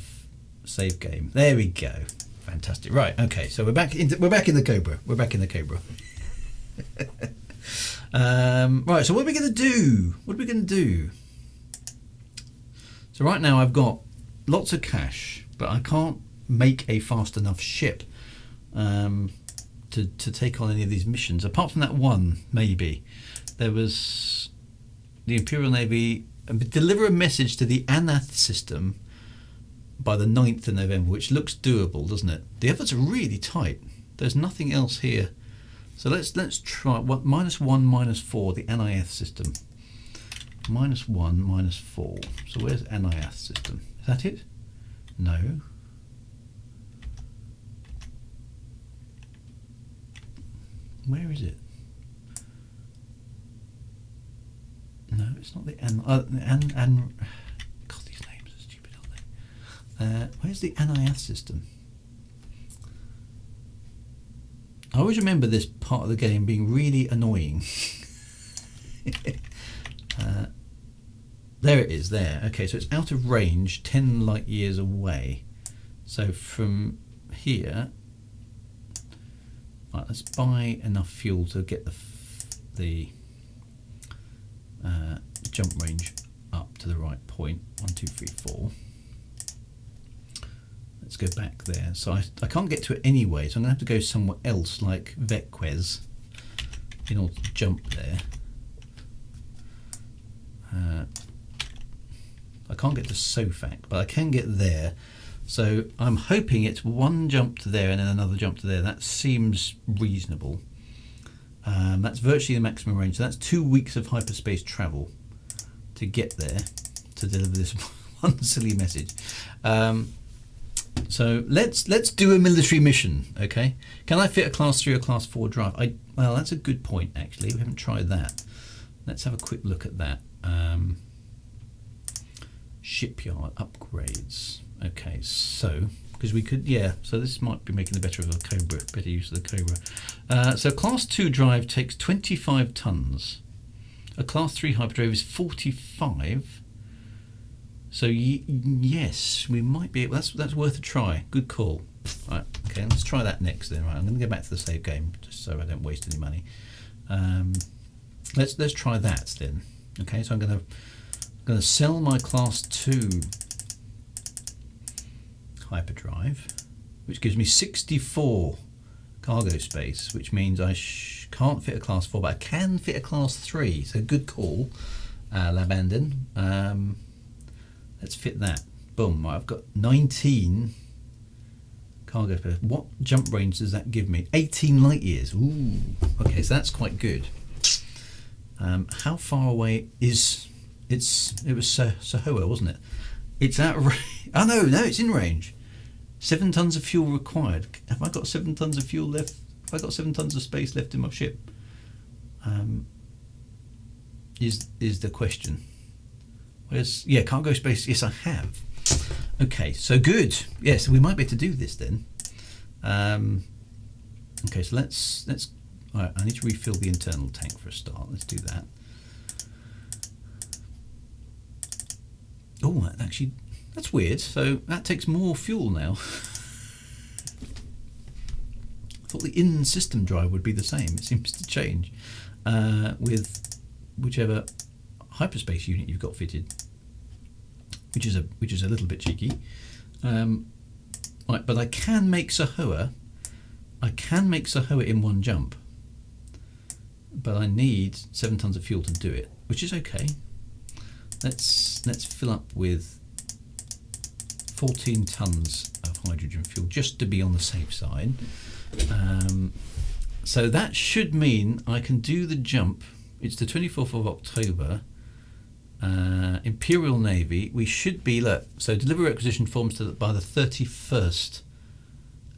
save game. There we go. Fantastic. Right, okay. So we're back in the Cobra. We're back in the Cobra. Right. So what are we going to do? What are we going to do? So right now I've got lots of cash, but I can't make a fast enough ship to take on any of these missions. Apart from that one, maybe there was the Imperial Navy deliver a message to the Anath system by the 9th of November, which looks doable, doesn't it? The others are really tight. There's nothing else here. So let's try what -1, -4, the NIF system. -1, -4. So where's NIF system? Is that it? No. Where is it? No, it's not the God, these names are stupid, aren't they? Where's the NIF system? I always remember this part of the game being really annoying. There it is, there. Okay, so it's out of range, 10 light years away. So from here, right, let's buy enough fuel to get the jump range up to the right point. 1, 2, 3, 4. Let's go back there. So I can't get to it anyway, so I'm going to have to go somewhere else, like Vequez, in order to jump there. I can't get to Sofak, but I can get there. So I'm hoping it's one jump to there and then another jump to there. That seems reasonable. That's virtually the maximum range. So that's 2 weeks of hyperspace travel to get there to deliver this one silly message. So let's do a military mission, okay? Can I fit a class 3 or class 4 drive? Well, that's a good point, actually. We haven't tried that. Let's have a quick look at that. Shipyard upgrades. Okay, so because we could, yeah. So this might be making the better use of the Cobra. So class 2 drive takes 25 tons. A class 3 hyperdrive is 45. So yes, we might be. That's worth a try. Good call. Right. Okay. Let's try that next then. Right. I'm going to go back to the save game just so I don't waste any money. Let's try that then. Okay. So I'm going to sell my class 2 hyperdrive, which gives me 64 cargo space, which means I can't fit a class 4, but I can fit a class 3. So good call, Labandon. Let's fit that. Boom. I've got 19 cargo space. What jump range does that give me? 18 light years. Ooh. Okay, so that's quite good. How far away is it? Was Sahoa, wasn't it? It's out of range. Oh no, it's in range. 7 tons of fuel required. Have I got 7 tons of fuel left? Have I got 7 tons of space left in my ship? Is the question. Yeah, cargo space. Yes, I have. Okay, so good. Yeah, so we might be able to do this then. Okay, so let's. All right, I need to refill the internal tank for a start. Let's do that. Oh, actually, that's weird. So that takes more fuel now. I thought the in-system drive would be the same. It seems to change with whichever hyperspace unit you've got fitted, which is a little bit cheeky. Right, but I can make Sahoa. I can make Sahoa in one jump, but I need 7 tons of fuel to do it, which is okay. Let's fill up with 14 tons of hydrogen fuel just to be on the safe side. So that should mean I can do the jump. It's the 24th of October. Imperial Navy. We should be, look, so delivery requisition forms by the 31st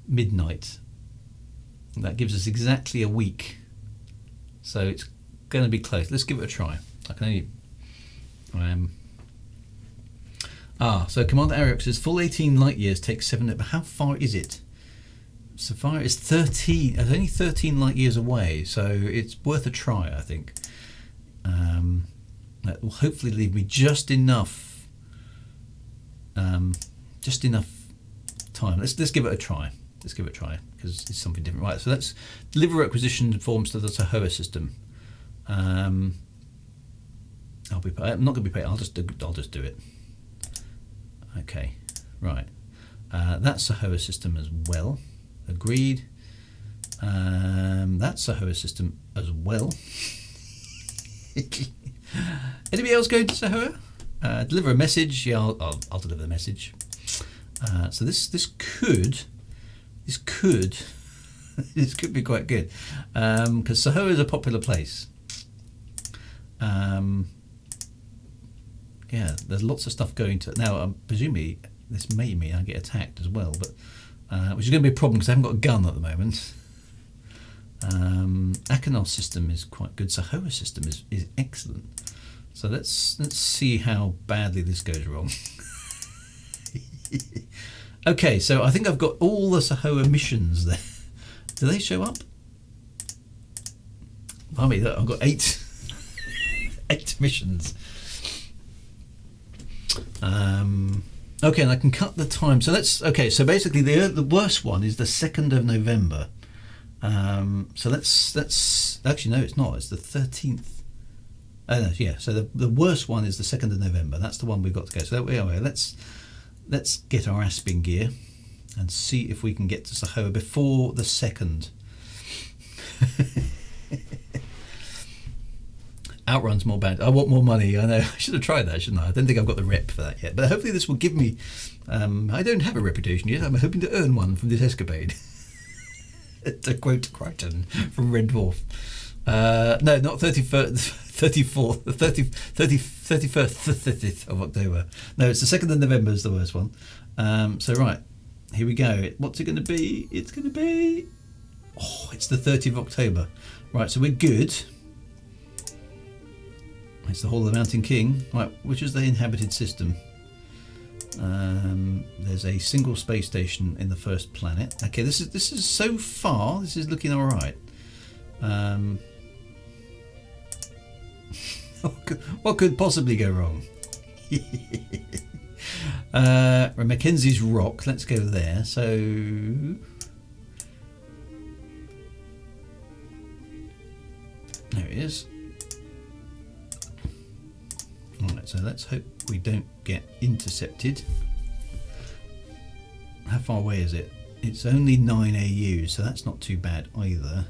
midnight. That gives us exactly a week. So it's going to be close. Let's give it a try. I can only. So Commander Ariok says full 18 light years takes 7. But how far is it? So far it's 13. It's only 13 light years away. So it's worth a try, I think. That will hopefully leave me just enough. Just enough time. Let's give it a try. Let's give it a try because it's something different. Right. So let's deliver requisition forms to the Sahoa system. I'm not going to be paid. I'll just do it. Okay, right. That's Sahoa system as well. Agreed. That's Sahoa system as well. Anybody else going to Sahoa? Deliver a message. Yeah, I'll deliver the message. So this could this could be quite good because Sahoa is a popular place. Yeah, there's lots of stuff going to now. Presumably, this may mean I get attacked as well, but which is going to be a problem because I haven't got a gun at the moment. Achenos system is quite good. Sahoa system is excellent. So let's see how badly this goes wrong. Okay, so I think I've got all the Sahoa missions there. Do they show up? I mean, I've got 8 missions. Okay, and I can cut the time. So so basically the worst one is the 2nd of November. So let's actually no, it's not. It's the 13th. No, yeah. So the worst one is the 2nd of November. That's the one we've got to go. So anyway, let's get our Aspen gear and see if we can get to Sahoa before the 2nd. Outruns more bad. I want more money. I know. I should have tried that, shouldn't I? I don't think I've got the rep for that yet. But hopefully this will give me. I don't have a reputation yet. I'm hoping to earn one from this escapade. To quote Crichton from Red Dwarf. No, not 34th, 30th of October. No, it's the 2nd of November is the worst one. So right, here we go. What's it going to be? It's going to be. Oh, it's the 30th of October. Right, so we're good. It's the Hall of the Mountain King, right, which is the inhabited system. There's a single space station in the first planet. Okay, this is so far. This is looking all right. What could possibly go wrong? Mackenzie's Rock. Let's go there. So there it is. Alright, so let's hope we don't get intercepted. How far away is it? It's only 9 AU, so that's not too bad either.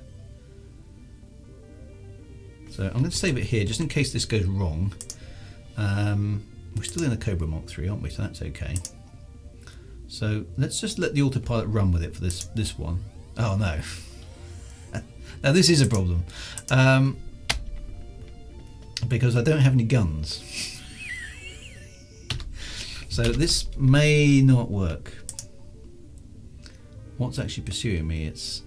So I'm going to save it here just in case this goes wrong. We're still in a Cobra Mark 3, aren't we? So that's okay. So let's just let the autopilot run with it for this one. Oh no. Now this is a problem. Because I don't have any guns. So this may not work. What's actually pursuing me? It's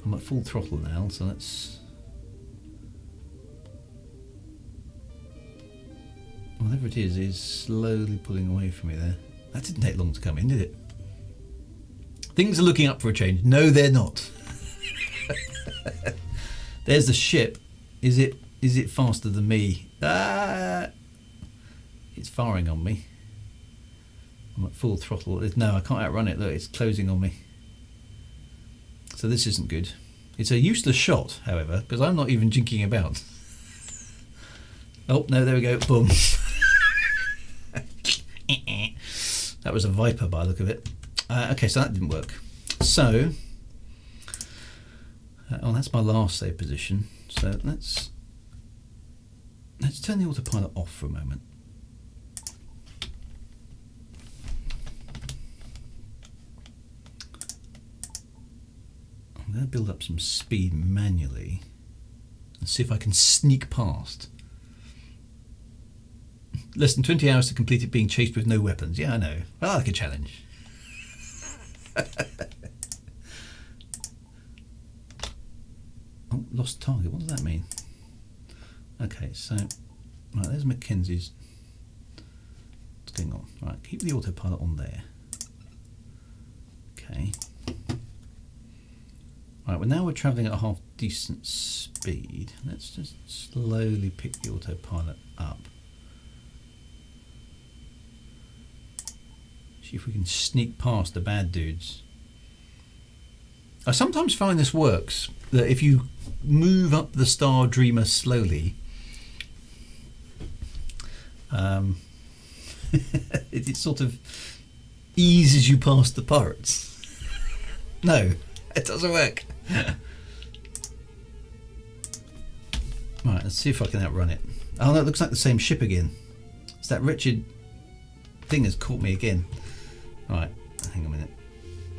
I'm at full throttle now, so let's... Whatever it is slowly pulling away from me there. That didn't take long to come in, did it? Things are looking up for a change. No, they're not. There's the ship. Is it faster than me? Ah! It's firing on me. I'm at full throttle. No, I can't outrun it. Look, it's closing on me. So this isn't good. It's a useless shot, however, because I'm not even jinking about. Oh, no, there we go. Boom. That was a Viper by the look of it. Okay, so that didn't work. So, oh, that's my last save position. So let's turn the autopilot off for a moment. I'm going to build up some speed manually and see if I can sneak past. Less than 20 hours to complete it being chased with no weapons. Yeah, I know. I like a challenge. Oh, lost target. What does that mean? Okay, so right, there's Mackenzie's. What's going on? Right, keep the autopilot on there. Okay. Right, well now we're travelling at a half decent speed. Let's just slowly pick the autopilot up. See if we can sneak past the bad dudes. I sometimes find this works, that if you move up the Star Dreamer slowly, it sort of eases you past the pirates. No, it doesn't work. Right, let's see if I can outrun it. Oh no, it looks like the same ship again. It's that wretched thing has caught me again. Right, hang on a minute.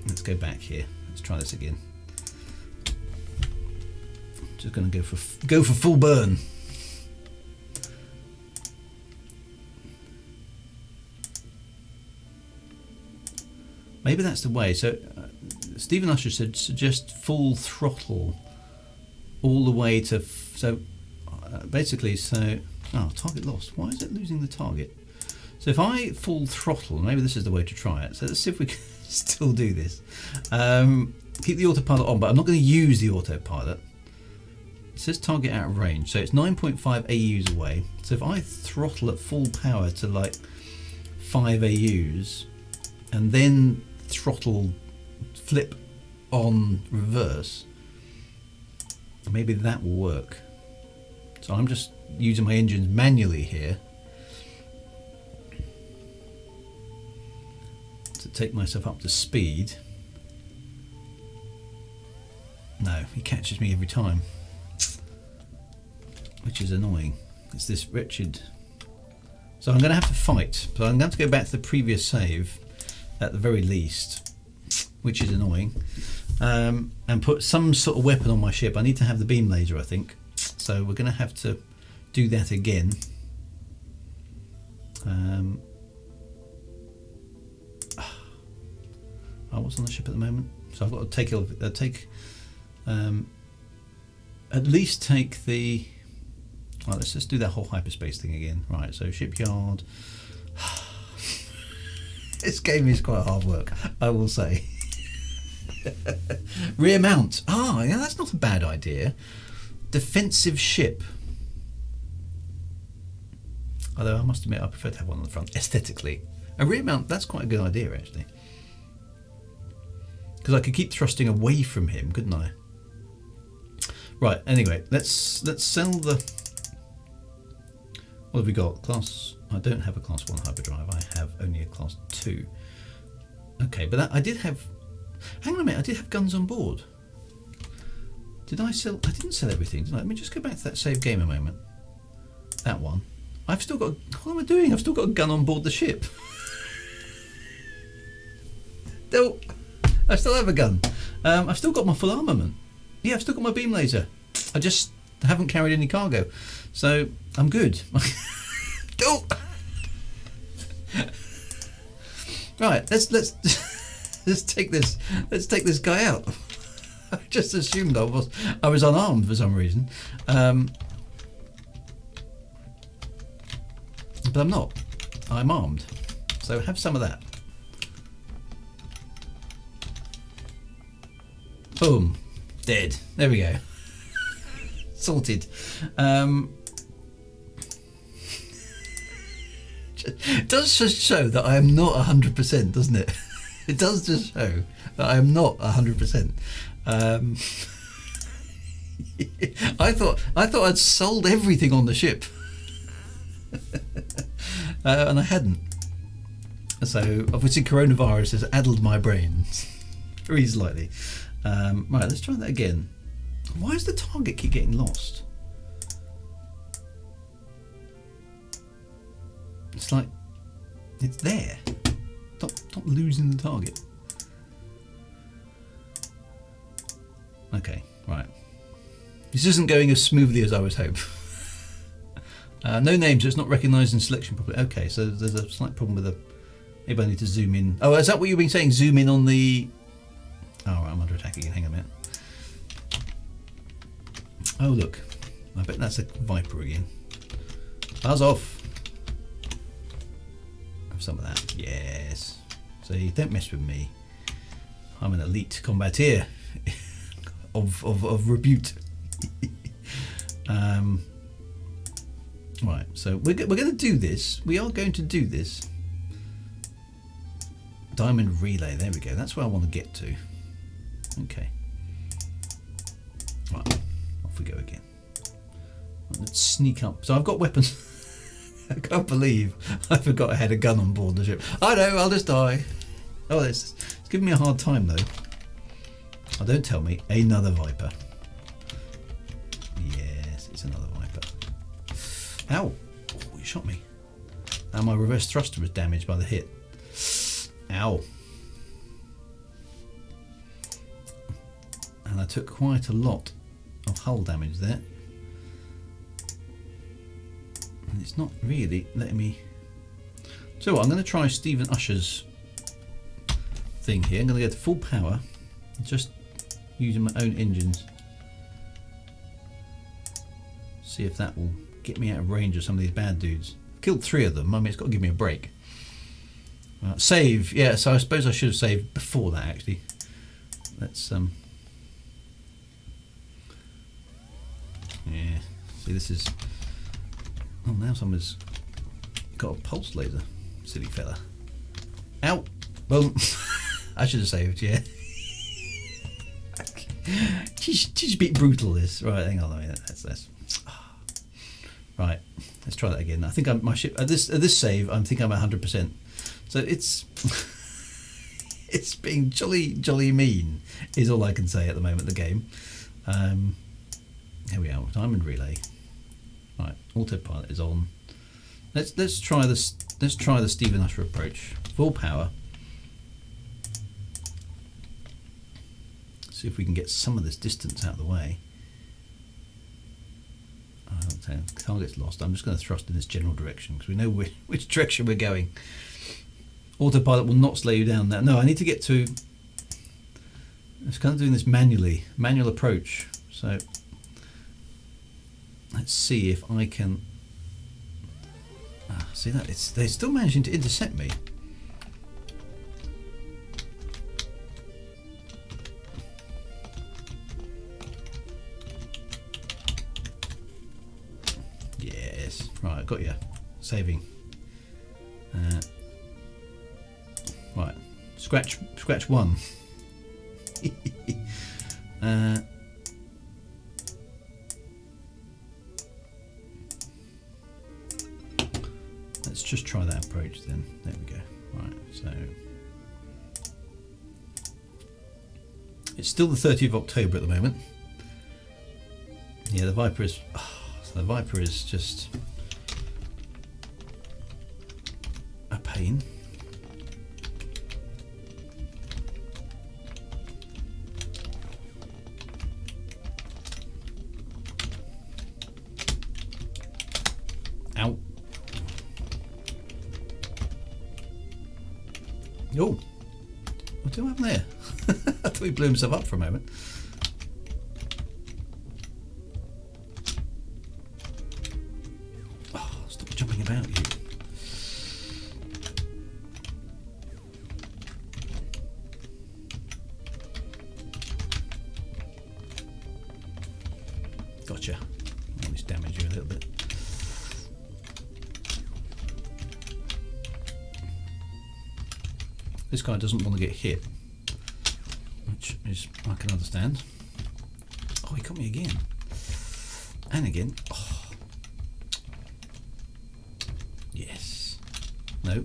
Let's go back here. Let's try this again. Just going to go for full burn. Maybe that's the way. So Stephen Usher said suggest full throttle all the way to basically target lost. Why is it losing the target? So if I full throttle, maybe this is the way to try it. So let's see if we can still do this. Keep the autopilot on, but I'm not going to use the autopilot. It says target out of range, so it's 9.5 AUs away. So if I throttle at full power to like 5 AUs and then throttle flip on reverse, maybe that will work. So I'm just using my engines manually here to take myself up to speed. No, he catches me every time, which is annoying. It's this wretched... So I'm going to have to fight. So I'm going to go back to the previous save at the very least, which is annoying, and put some sort of weapon on my ship. I need to have the beam laser, I think. So we're going to have to do that again. What's on the ship at the moment? So I've got to take at least take the... Right, let's just do that whole hyperspace thing again. Right, so shipyard. This game is quite hard work, I will say. Rear mount. Yeah, that's not a bad idea. Defensive ship. Although I must admit I prefer to have one on the front, aesthetically. A rear mount, that's quite a good idea, actually. Because I could keep thrusting away from him, couldn't I? Right, anyway, let's sell the... What have we got? Class... I don't have a class 1 hyperdrive, I have only a class 2. Okay, but I did have... Hang on a minute, I did have guns on board. Did I sell... I didn't sell everything, did I? Let me just go back to that save game a moment. That one. I've still got... What am I doing? I've still got a gun on board the ship. No, I still have a gun. I've still got my full armament. Yeah, I've still got my beam laser. I just haven't carried any cargo. So, I'm good. Oh! Right, let's take this guy out. I just assumed I was unarmed for some reason. But I'm not. I'm armed. So have some of that. Boom. Dead. There we go. Sorted. It does just show that I am not 100%, doesn't it? It does just show that I am not 100%. I thought I'd sold everything on the ship, and I hadn't. So obviously coronavirus has addled my brains very slightly. Right, let's try that again. Why does the target keep getting lost? It's like it's there. Stop losing the target. Okay, right. This isn't going as smoothly as I was hoping. No names, so it's not recognised in selection properly. Okay, so there's a slight problem with the. Maybe I need to zoom in. Oh, is that what you've been saying? Zoom in on the. Oh, right, I'm under attack again. Hang on a minute. Oh, look. I bet that's a Viper again. Buzz off. Have some of that. Yes. See, don't mess with me. I'm an elite combateer of repute. Right, so we're going to do this. We are going to do this. Diamond relay. There we go. That's where I want to get to. Okay. Right, off we go again. Right, let's sneak up. So I've got weapons. I can't believe I forgot I had a gun on board the ship. I know, I'll just die. Oh, it's giving me a hard time though. Oh, don't tell me. Another Viper. Yes, it's another Viper. Ow! Oh, you shot me. And my reverse thruster was damaged by the hit. Ow. And I took quite a lot of hull damage there. And it's not really letting me. So what, I'm going to try Stephen Usher's thing here. I'm going to go to full power, just using my own engines. See if that will get me out of range of some of these bad dudes. I've killed 3 of them. I mean, it's got to give me a break. Save, yeah. So I suppose I should have saved before that. Actually, let's yeah. See, this is. Oh, now someone's got a pulse laser. Silly fella. Ow! Boom. I should have saved, yeah. She's a bit brutal, this. Right, hang on a minute. That's right. Let's try that again. I think my ship at this save. I think I'm 100%. So it's it's being jolly mean is all I can say at the moment. The game. Here we are. Diamond relay. Right, autopilot is on. Let's try this. Let's try the Stephen Usher approach. Full power. See if we can get some of this distance out of the way. Target's lost. I'm just going to thrust in this general direction because we know which direction we're going. Autopilot will not slow you down now. No, I need to get to. It's kind of doing this manual approach. So let's see if I can. See that? They're still managing to intercept me. Yes. Right, got you. Saving. Right. Scratch 1. Let's just try that approach then. There we go. Right, so it's still the 30th of October at the moment. Yeah, the Viper is. So the Viper is just a pain. Ow. Oh, what do I have there? I thought he blew himself up for a moment. Gotcha. I'll just damage you a little bit. This guy doesn't want to get hit, which is I can understand. Oh, he caught me again. And again. Oh. Yes. No.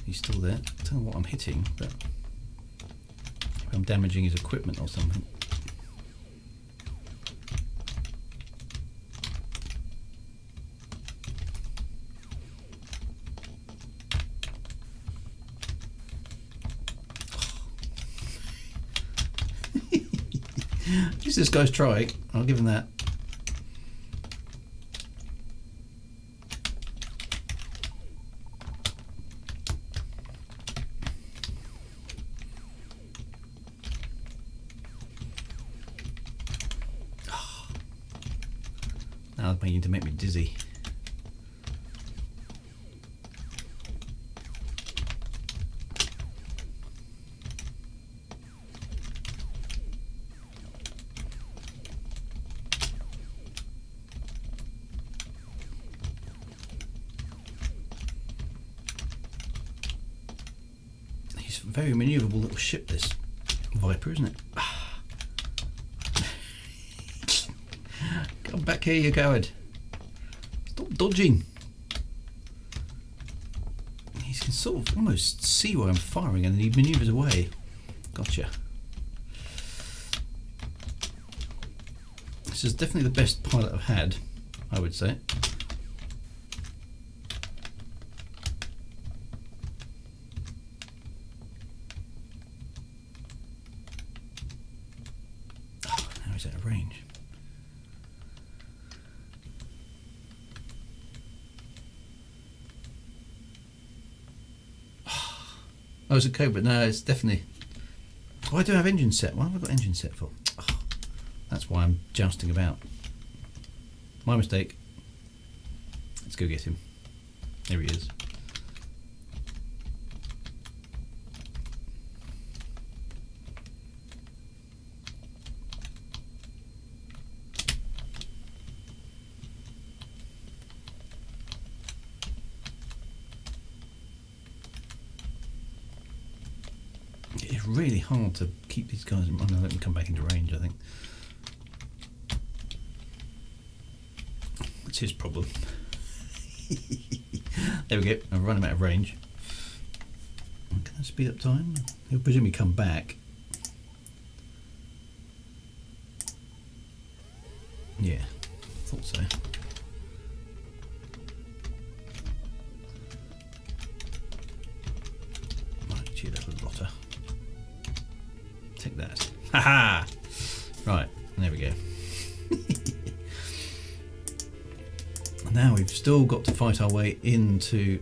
He's still there. I don't know what I'm hitting, but I'm damaging his equipment or something. At least this guy's trying. I'll give him that. Now it's beginning to make me dizzy. He's a very manoeuvrable little ship, this Viper, isn't it? Come back here, you coward. Stop dodging. He can sort of almost see where I'm firing and then he manoeuvres away. Gotcha. This is definitely the best pilot I've had, I would say. Oh, now he's out of range. Oh, it's a Cobra. No, it's definitely... Oh, I do have engine set. What have I got engine set for? Oh, that's why I'm jousting about. My mistake. Let's go get him. There he is. It's really hard to keep these guys. I'm going to let them come back into range, I think. That's his problem. There we go. I've run him out of range. Can I speed up time? He'll presumably come back. Yeah, thought so. Right, you little rotter. Take that. Haha! Right, there we go. Now we've still got to fight our way into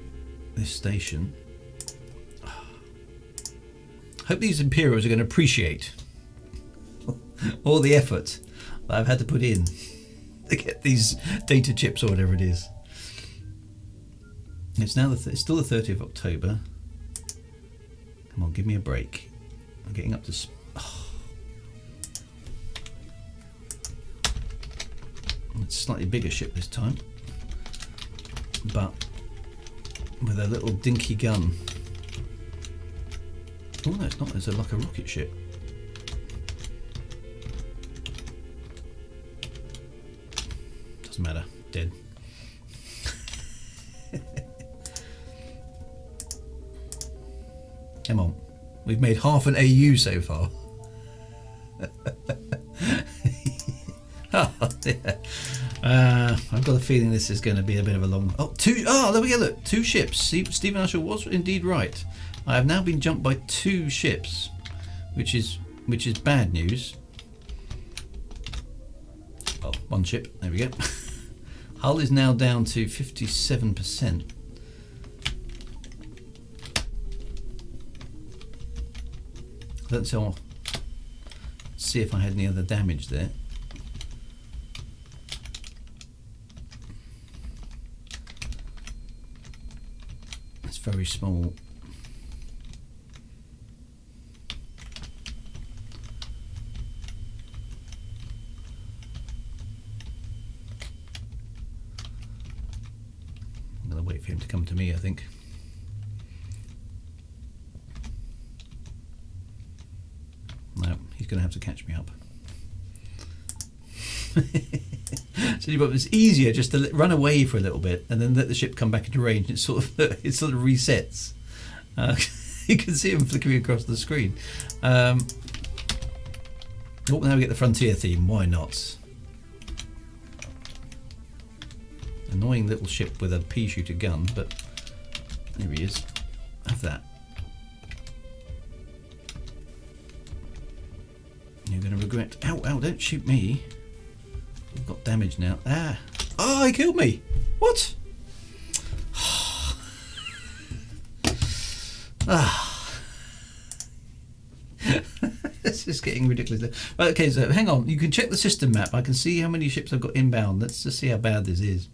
this station. Hope these Imperials are going to appreciate all the effort that I've had to put in to get these data chips or whatever it is. It's now it's still the 30th of October. Come on, give me a break. I'm getting up to. It's a slightly bigger ship this time, but with a little dinky gun. Oh no, it's not. It's like a rocket ship. Doesn't matter. Dead. Come on. We've made half an AU so far. Oh, yeah. I've got a feeling this is going to be a bit of a long... Oh, there we go, look. 2 ships. Stephen Usher was indeed right. I have now been jumped by 2 ships, which is bad news. Oh, 1 ship. There we go. Hull is now down to 57%. Let's see if I had any other damage there. It's very small. for him to come to me, I think. No, he's going to have to catch me up. So it's easier just to run away for a little bit and then let the ship come back into range. It sort of resets. You can see him flickering across the screen. Oh, now we get the Frontier theme. Why not? Annoying little ship with a pea shooter gun, but there he is. Have that. You're going to regret. Ow, ow, don't shoot me. I've got damage now. Ah. Oh, he killed me. What? Ah. This is getting ridiculous. Right, okay, so hang on. You can check the system map. I can see how many ships I've got inbound. Let's just see how bad this is.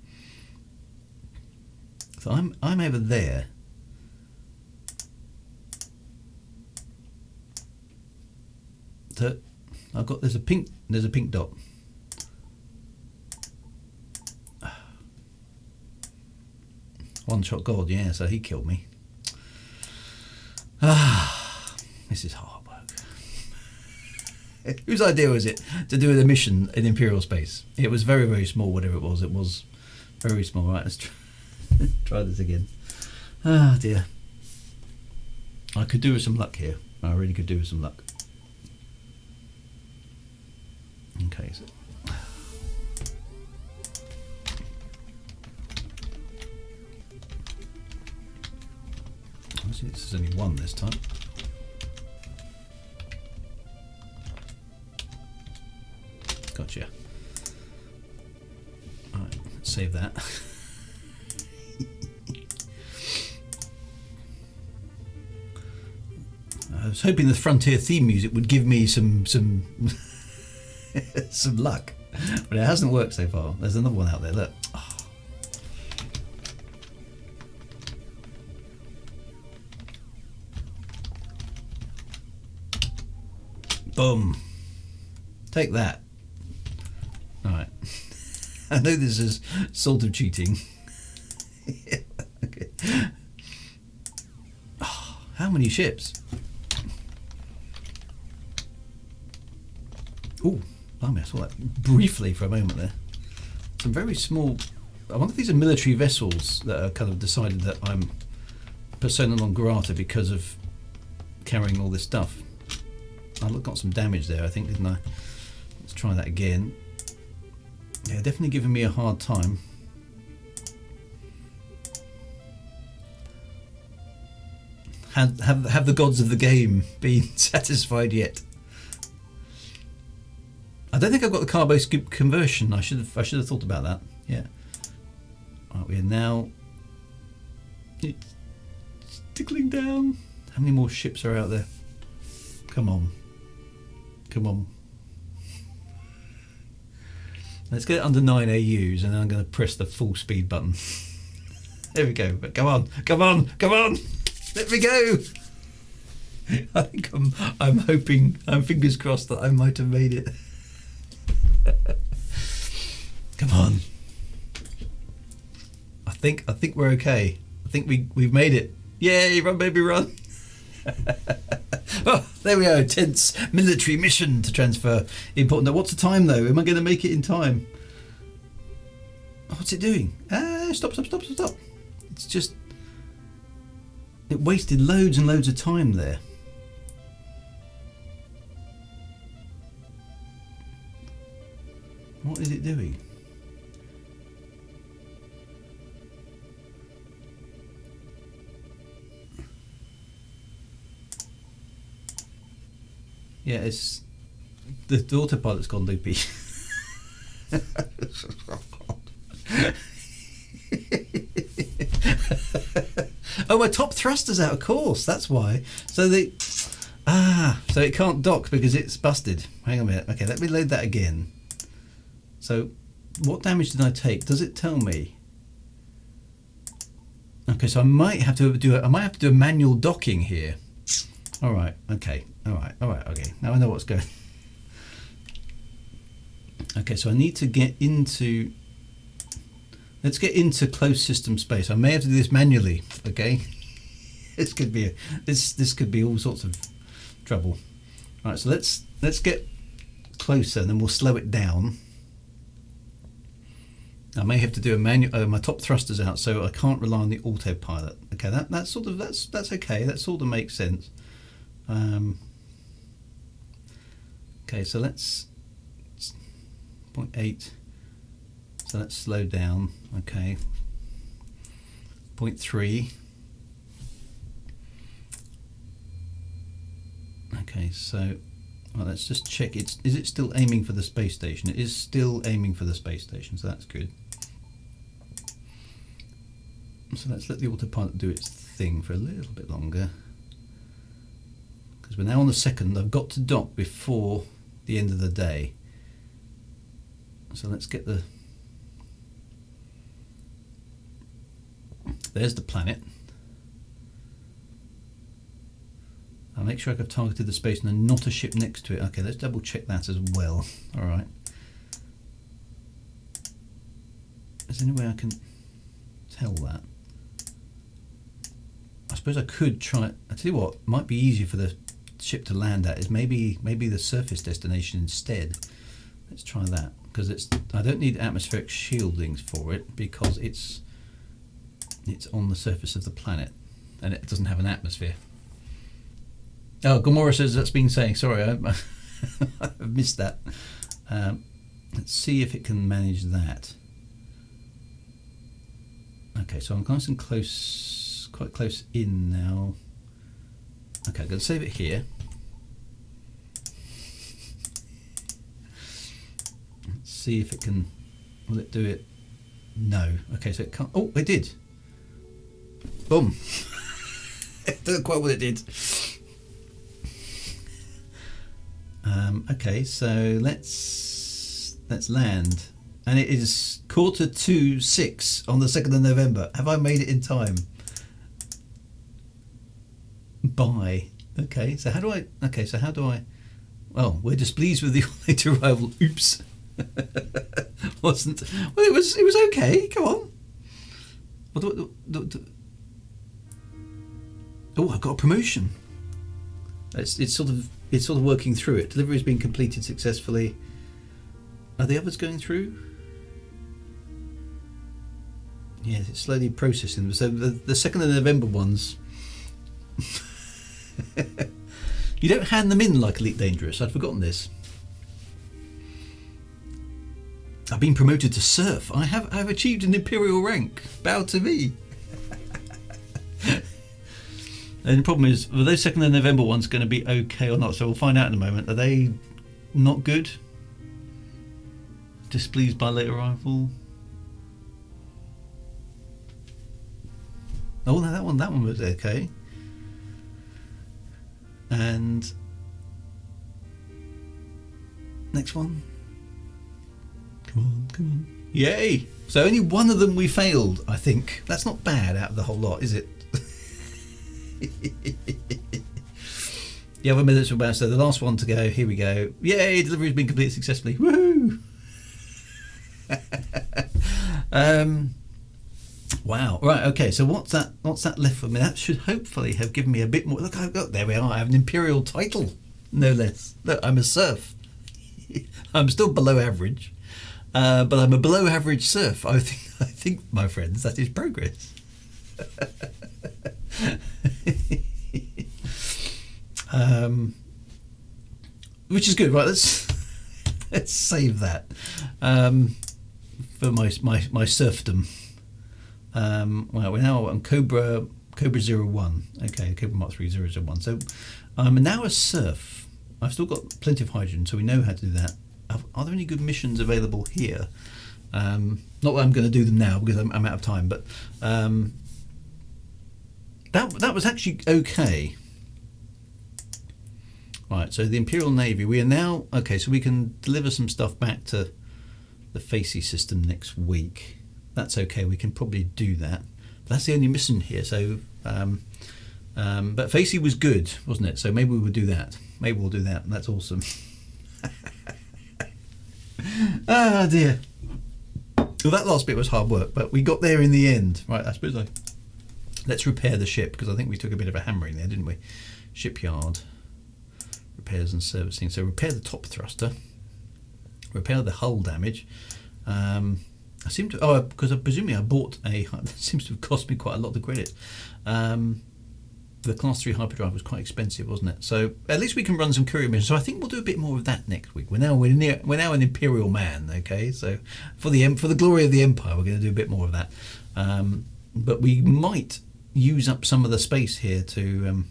So I'm over there. So I've got there's a pink dot. One shot God, yeah, so he killed me. Ah, this is hard work. Whose idea was it to do a mission in Imperial space? It was very, very small, whatever it was. It was very small. Right, let's try this again. Ah, dear. I could do with some luck here. I really could do with some luck. Okay, so this is only one this time. Gotcha. Alright, let's save that. I was hoping the Frontier theme music would give me some some luck, but it hasn't worked so far. There's another one out there, look. Oh. Boom. Take that. Alright. I know this is sort of cheating. Okay. Oh, how many ships? Oh, blimey, I saw that briefly for a moment there. Some very small... I wonder if these are military vessels that are kind of decided that I'm persona non grata because of carrying all this stuff. I got some damage there, I think, didn't I? Let's try that again. Yeah, definitely giving me a hard time. Have the gods of the game been satisfied yet? I don't think I've got the carbo scoop conversion. I should have thought about that. Yeah. Right, we are now. It's tickling down. How many more ships are out there? Come on. Come on. Let's get it under 9 AUs and then I'm going to press the full speed button. There we go. But come on. Come on. Come on. Let me go. I think I'm hoping, I'm fingers crossed that I might have made it. Come on. I think we're okay. I think we've made it. Yay, run baby run. Oh, there we go. Tense military mission to transfer. Important. What's the time though? Am I going to make it in time? Oh, what's it doing? Ah, stop. It's just... It wasted loads and loads of time there. What is it doing? Yeah, it's the autopilot's gone loopy. Oh, my top thruster's out of course. That's why. So so it can't dock because it's busted. Hang on a minute. Okay, let me load that again. So, what damage did I take? Does it tell me? Okay, so I might have to do a manual docking here. All right. Okay. All right. Okay. Now I know what's going. Okay, so I need to get into. let's get into closed system space. I may have to do this manually. Okay, this could be this could be all sorts of trouble. All right, so let's get closer, and then we'll slow it down. I may have to do a manual. My top thruster's out, so I can't rely on the autopilot. Okay, that's okay. That sort of makes sense. Okay, so let's 0.8. So let's slow down. Okay, 0.3. Okay, so well, let's just check. Is it still aiming for the space station? It is still aiming for the space station, so that's good. So let's let the autopilot do its thing for a little bit longer, because we're now on the 2nd. I've got to dock before the end of the day. So let's get the... There's the planet. I'll make sure I've targeted the space and not a ship next to it. Okay, let's double check that as well. All right. Is there any way I can tell that? I suppose I could try. I tell you what, might be easier for the ship to land at is maybe the surface destination instead. Let's try that, because I don't need atmospheric shieldings for it, because it's on the surface of the planet and it doesn't have an atmosphere. Oh, Gomorrah says that's been saying. Sorry, I've missed that. Let's see if it can manage that. Okay, so I'm nice and close, quite close in now. Okay, I'm going to save it here. Let's see if it can. Will it do it? No. Okay, so it can't. Oh, it did. Boom. It did quite what it did. Okay, so let's land, and it is 6:45 on the 2nd of November. Have I made it in time? Bye. Okay, so how do I? Well, we're displeased with the late arrival. Oops. Wasn't. Well, it was okay. Come on. Oh, I got a promotion. It's sort of working through it. Delivery has been completed successfully. Are the others going through? Yes, it's slowly processing. So the 2nd of November ones, you don't hand them in like Elite Dangerous. I'd forgotten this. I've been promoted to Surf. I've achieved an Imperial rank. Bow to me. And the problem is, are those 2nd of November ones going to be okay or not? So we'll find out in a moment. Are they not good? Displeased by late arrival. Oh no, that one was okay. And next one. Come on. Yay! So only one of them we failed, I think. That's not bad out of the whole lot, is it? The other minutes were about, so the last one to go. Here we go. Yay! Delivery has been completed successfully. Woohoo! Wow. Right. Okay. So what's that left for me? That should hopefully have given me a bit more. Look, there we are. I have an Imperial title, no less. Look, I'm a Surf. I'm still below average, but I'm a below average Surf. I think, my friends, that is progress. Which is good, right? Let's save that for my serfdom. Well, we're now on Cobra 01. Okay, Cobra Mark 3001. So I'm now a Surf. I've still got plenty of hydrogen, so we know how to do that. Are there any good missions available here? Not that I'm going to do them now because I'm out of time, but that was actually okay. Right, so the Imperial Navy, we are now, okay, so we can deliver some stuff back to the Facey system next week. That's okay, we can probably do that. But that's the only mission here, so, but Facey was good, wasn't it? So maybe we would do that. Maybe we'll do that, that's awesome. Ah, dear. Well, that last bit was hard work, but we got there in the end. Right, I suppose let's repair the ship, because I think we took a bit of a hammering there, didn't we? Shipyard, repairs and servicing. So repair the top thruster, repair the hull damage. I seem to, because presumably I bought that seems to have cost me quite a lot of credit. The Class 3 hyperdrive was quite expensive, wasn't it? So at least we can run some courier missions. So I think we'll do a bit more of that next week. We're now an Imperial man, okay? So for the glory of the Empire, we're going to do a bit more of that. But we might use up some of the space here to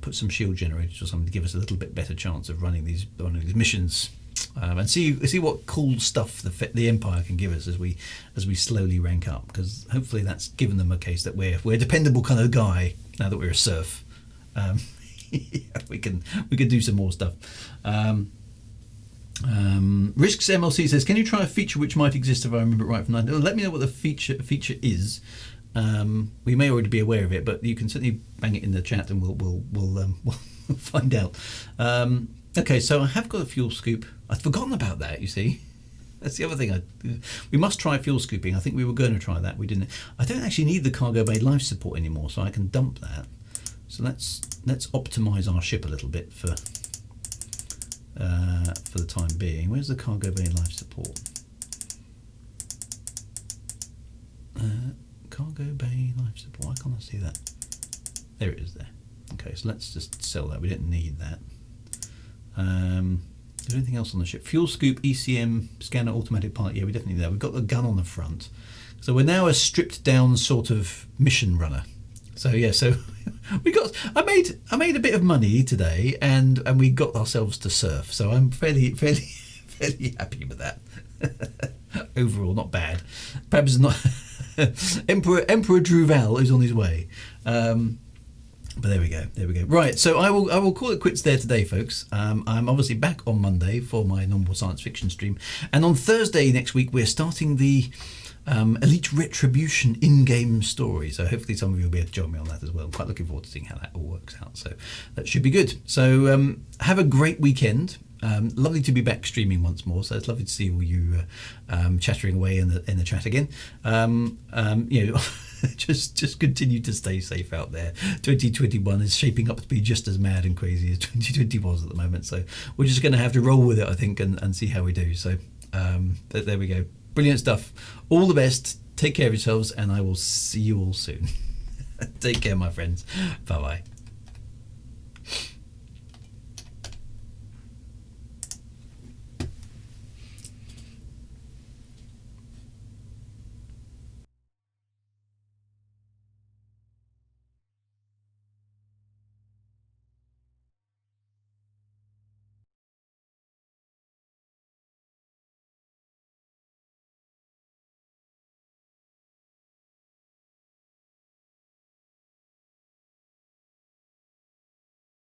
put some shield generators or something to give us a little bit better chance of running these missions. And see what cool stuff the Empire can give us as we slowly rank up, because hopefully that's given them a case that we're a dependable kind of guy now that we're a serf. We can do some more stuff. Risks MLC says, can you try a feature which might exist if I remember it right from 9? Let me know what the feature is. We may already be aware of it, but you can certainly bang it in the chat and we'll find out. Okay, so I have got a fuel scoop. I'd forgotten about that, you see. That's the other thing. We must try fuel scooping. I think we were going to try that. We didn't. I don't actually need the cargo bay life support anymore, so I can dump that. So let's optimise our ship a little bit for the time being. Where's the cargo bay life support? Cargo bay life support. Why can't I see that? There it is there. Okay, so let's just sell that. We didn't need that. Is there anything else on the ship? Fuel scoop, ECM, scanner, automatic pilot. Yeah, we definitely need that. We've got the gun on the front. So we're now a stripped down sort of mission runner. So yeah, so I made a bit of money today, and we got ourselves to surf. So I'm fairly happy with that. Overall, not bad. Perhaps not. Emperor Druval is on his way. But there we go. Right, so I will call it quits there today, folks. I'm obviously back on Monday for my normal science fiction stream, and on Thursday next week we're starting the Elite Retribution in-game story. So hopefully some of you will be able to join me on that as well. I'm quite looking forward to seeing how that all works out. So that should be good. So have a great weekend. Lovely to be back streaming once more. So it's lovely to see all you chattering away in the chat again. Just continue to stay safe out there. 2021 is shaping up to be just as mad and crazy as 2020 was at the moment. So we're just going to have to roll with it, I think, and see how we do. So there we go. Brilliant stuff. All the best. Take care of yourselves, and I will see you all soon. Take care, my friends. Bye-bye.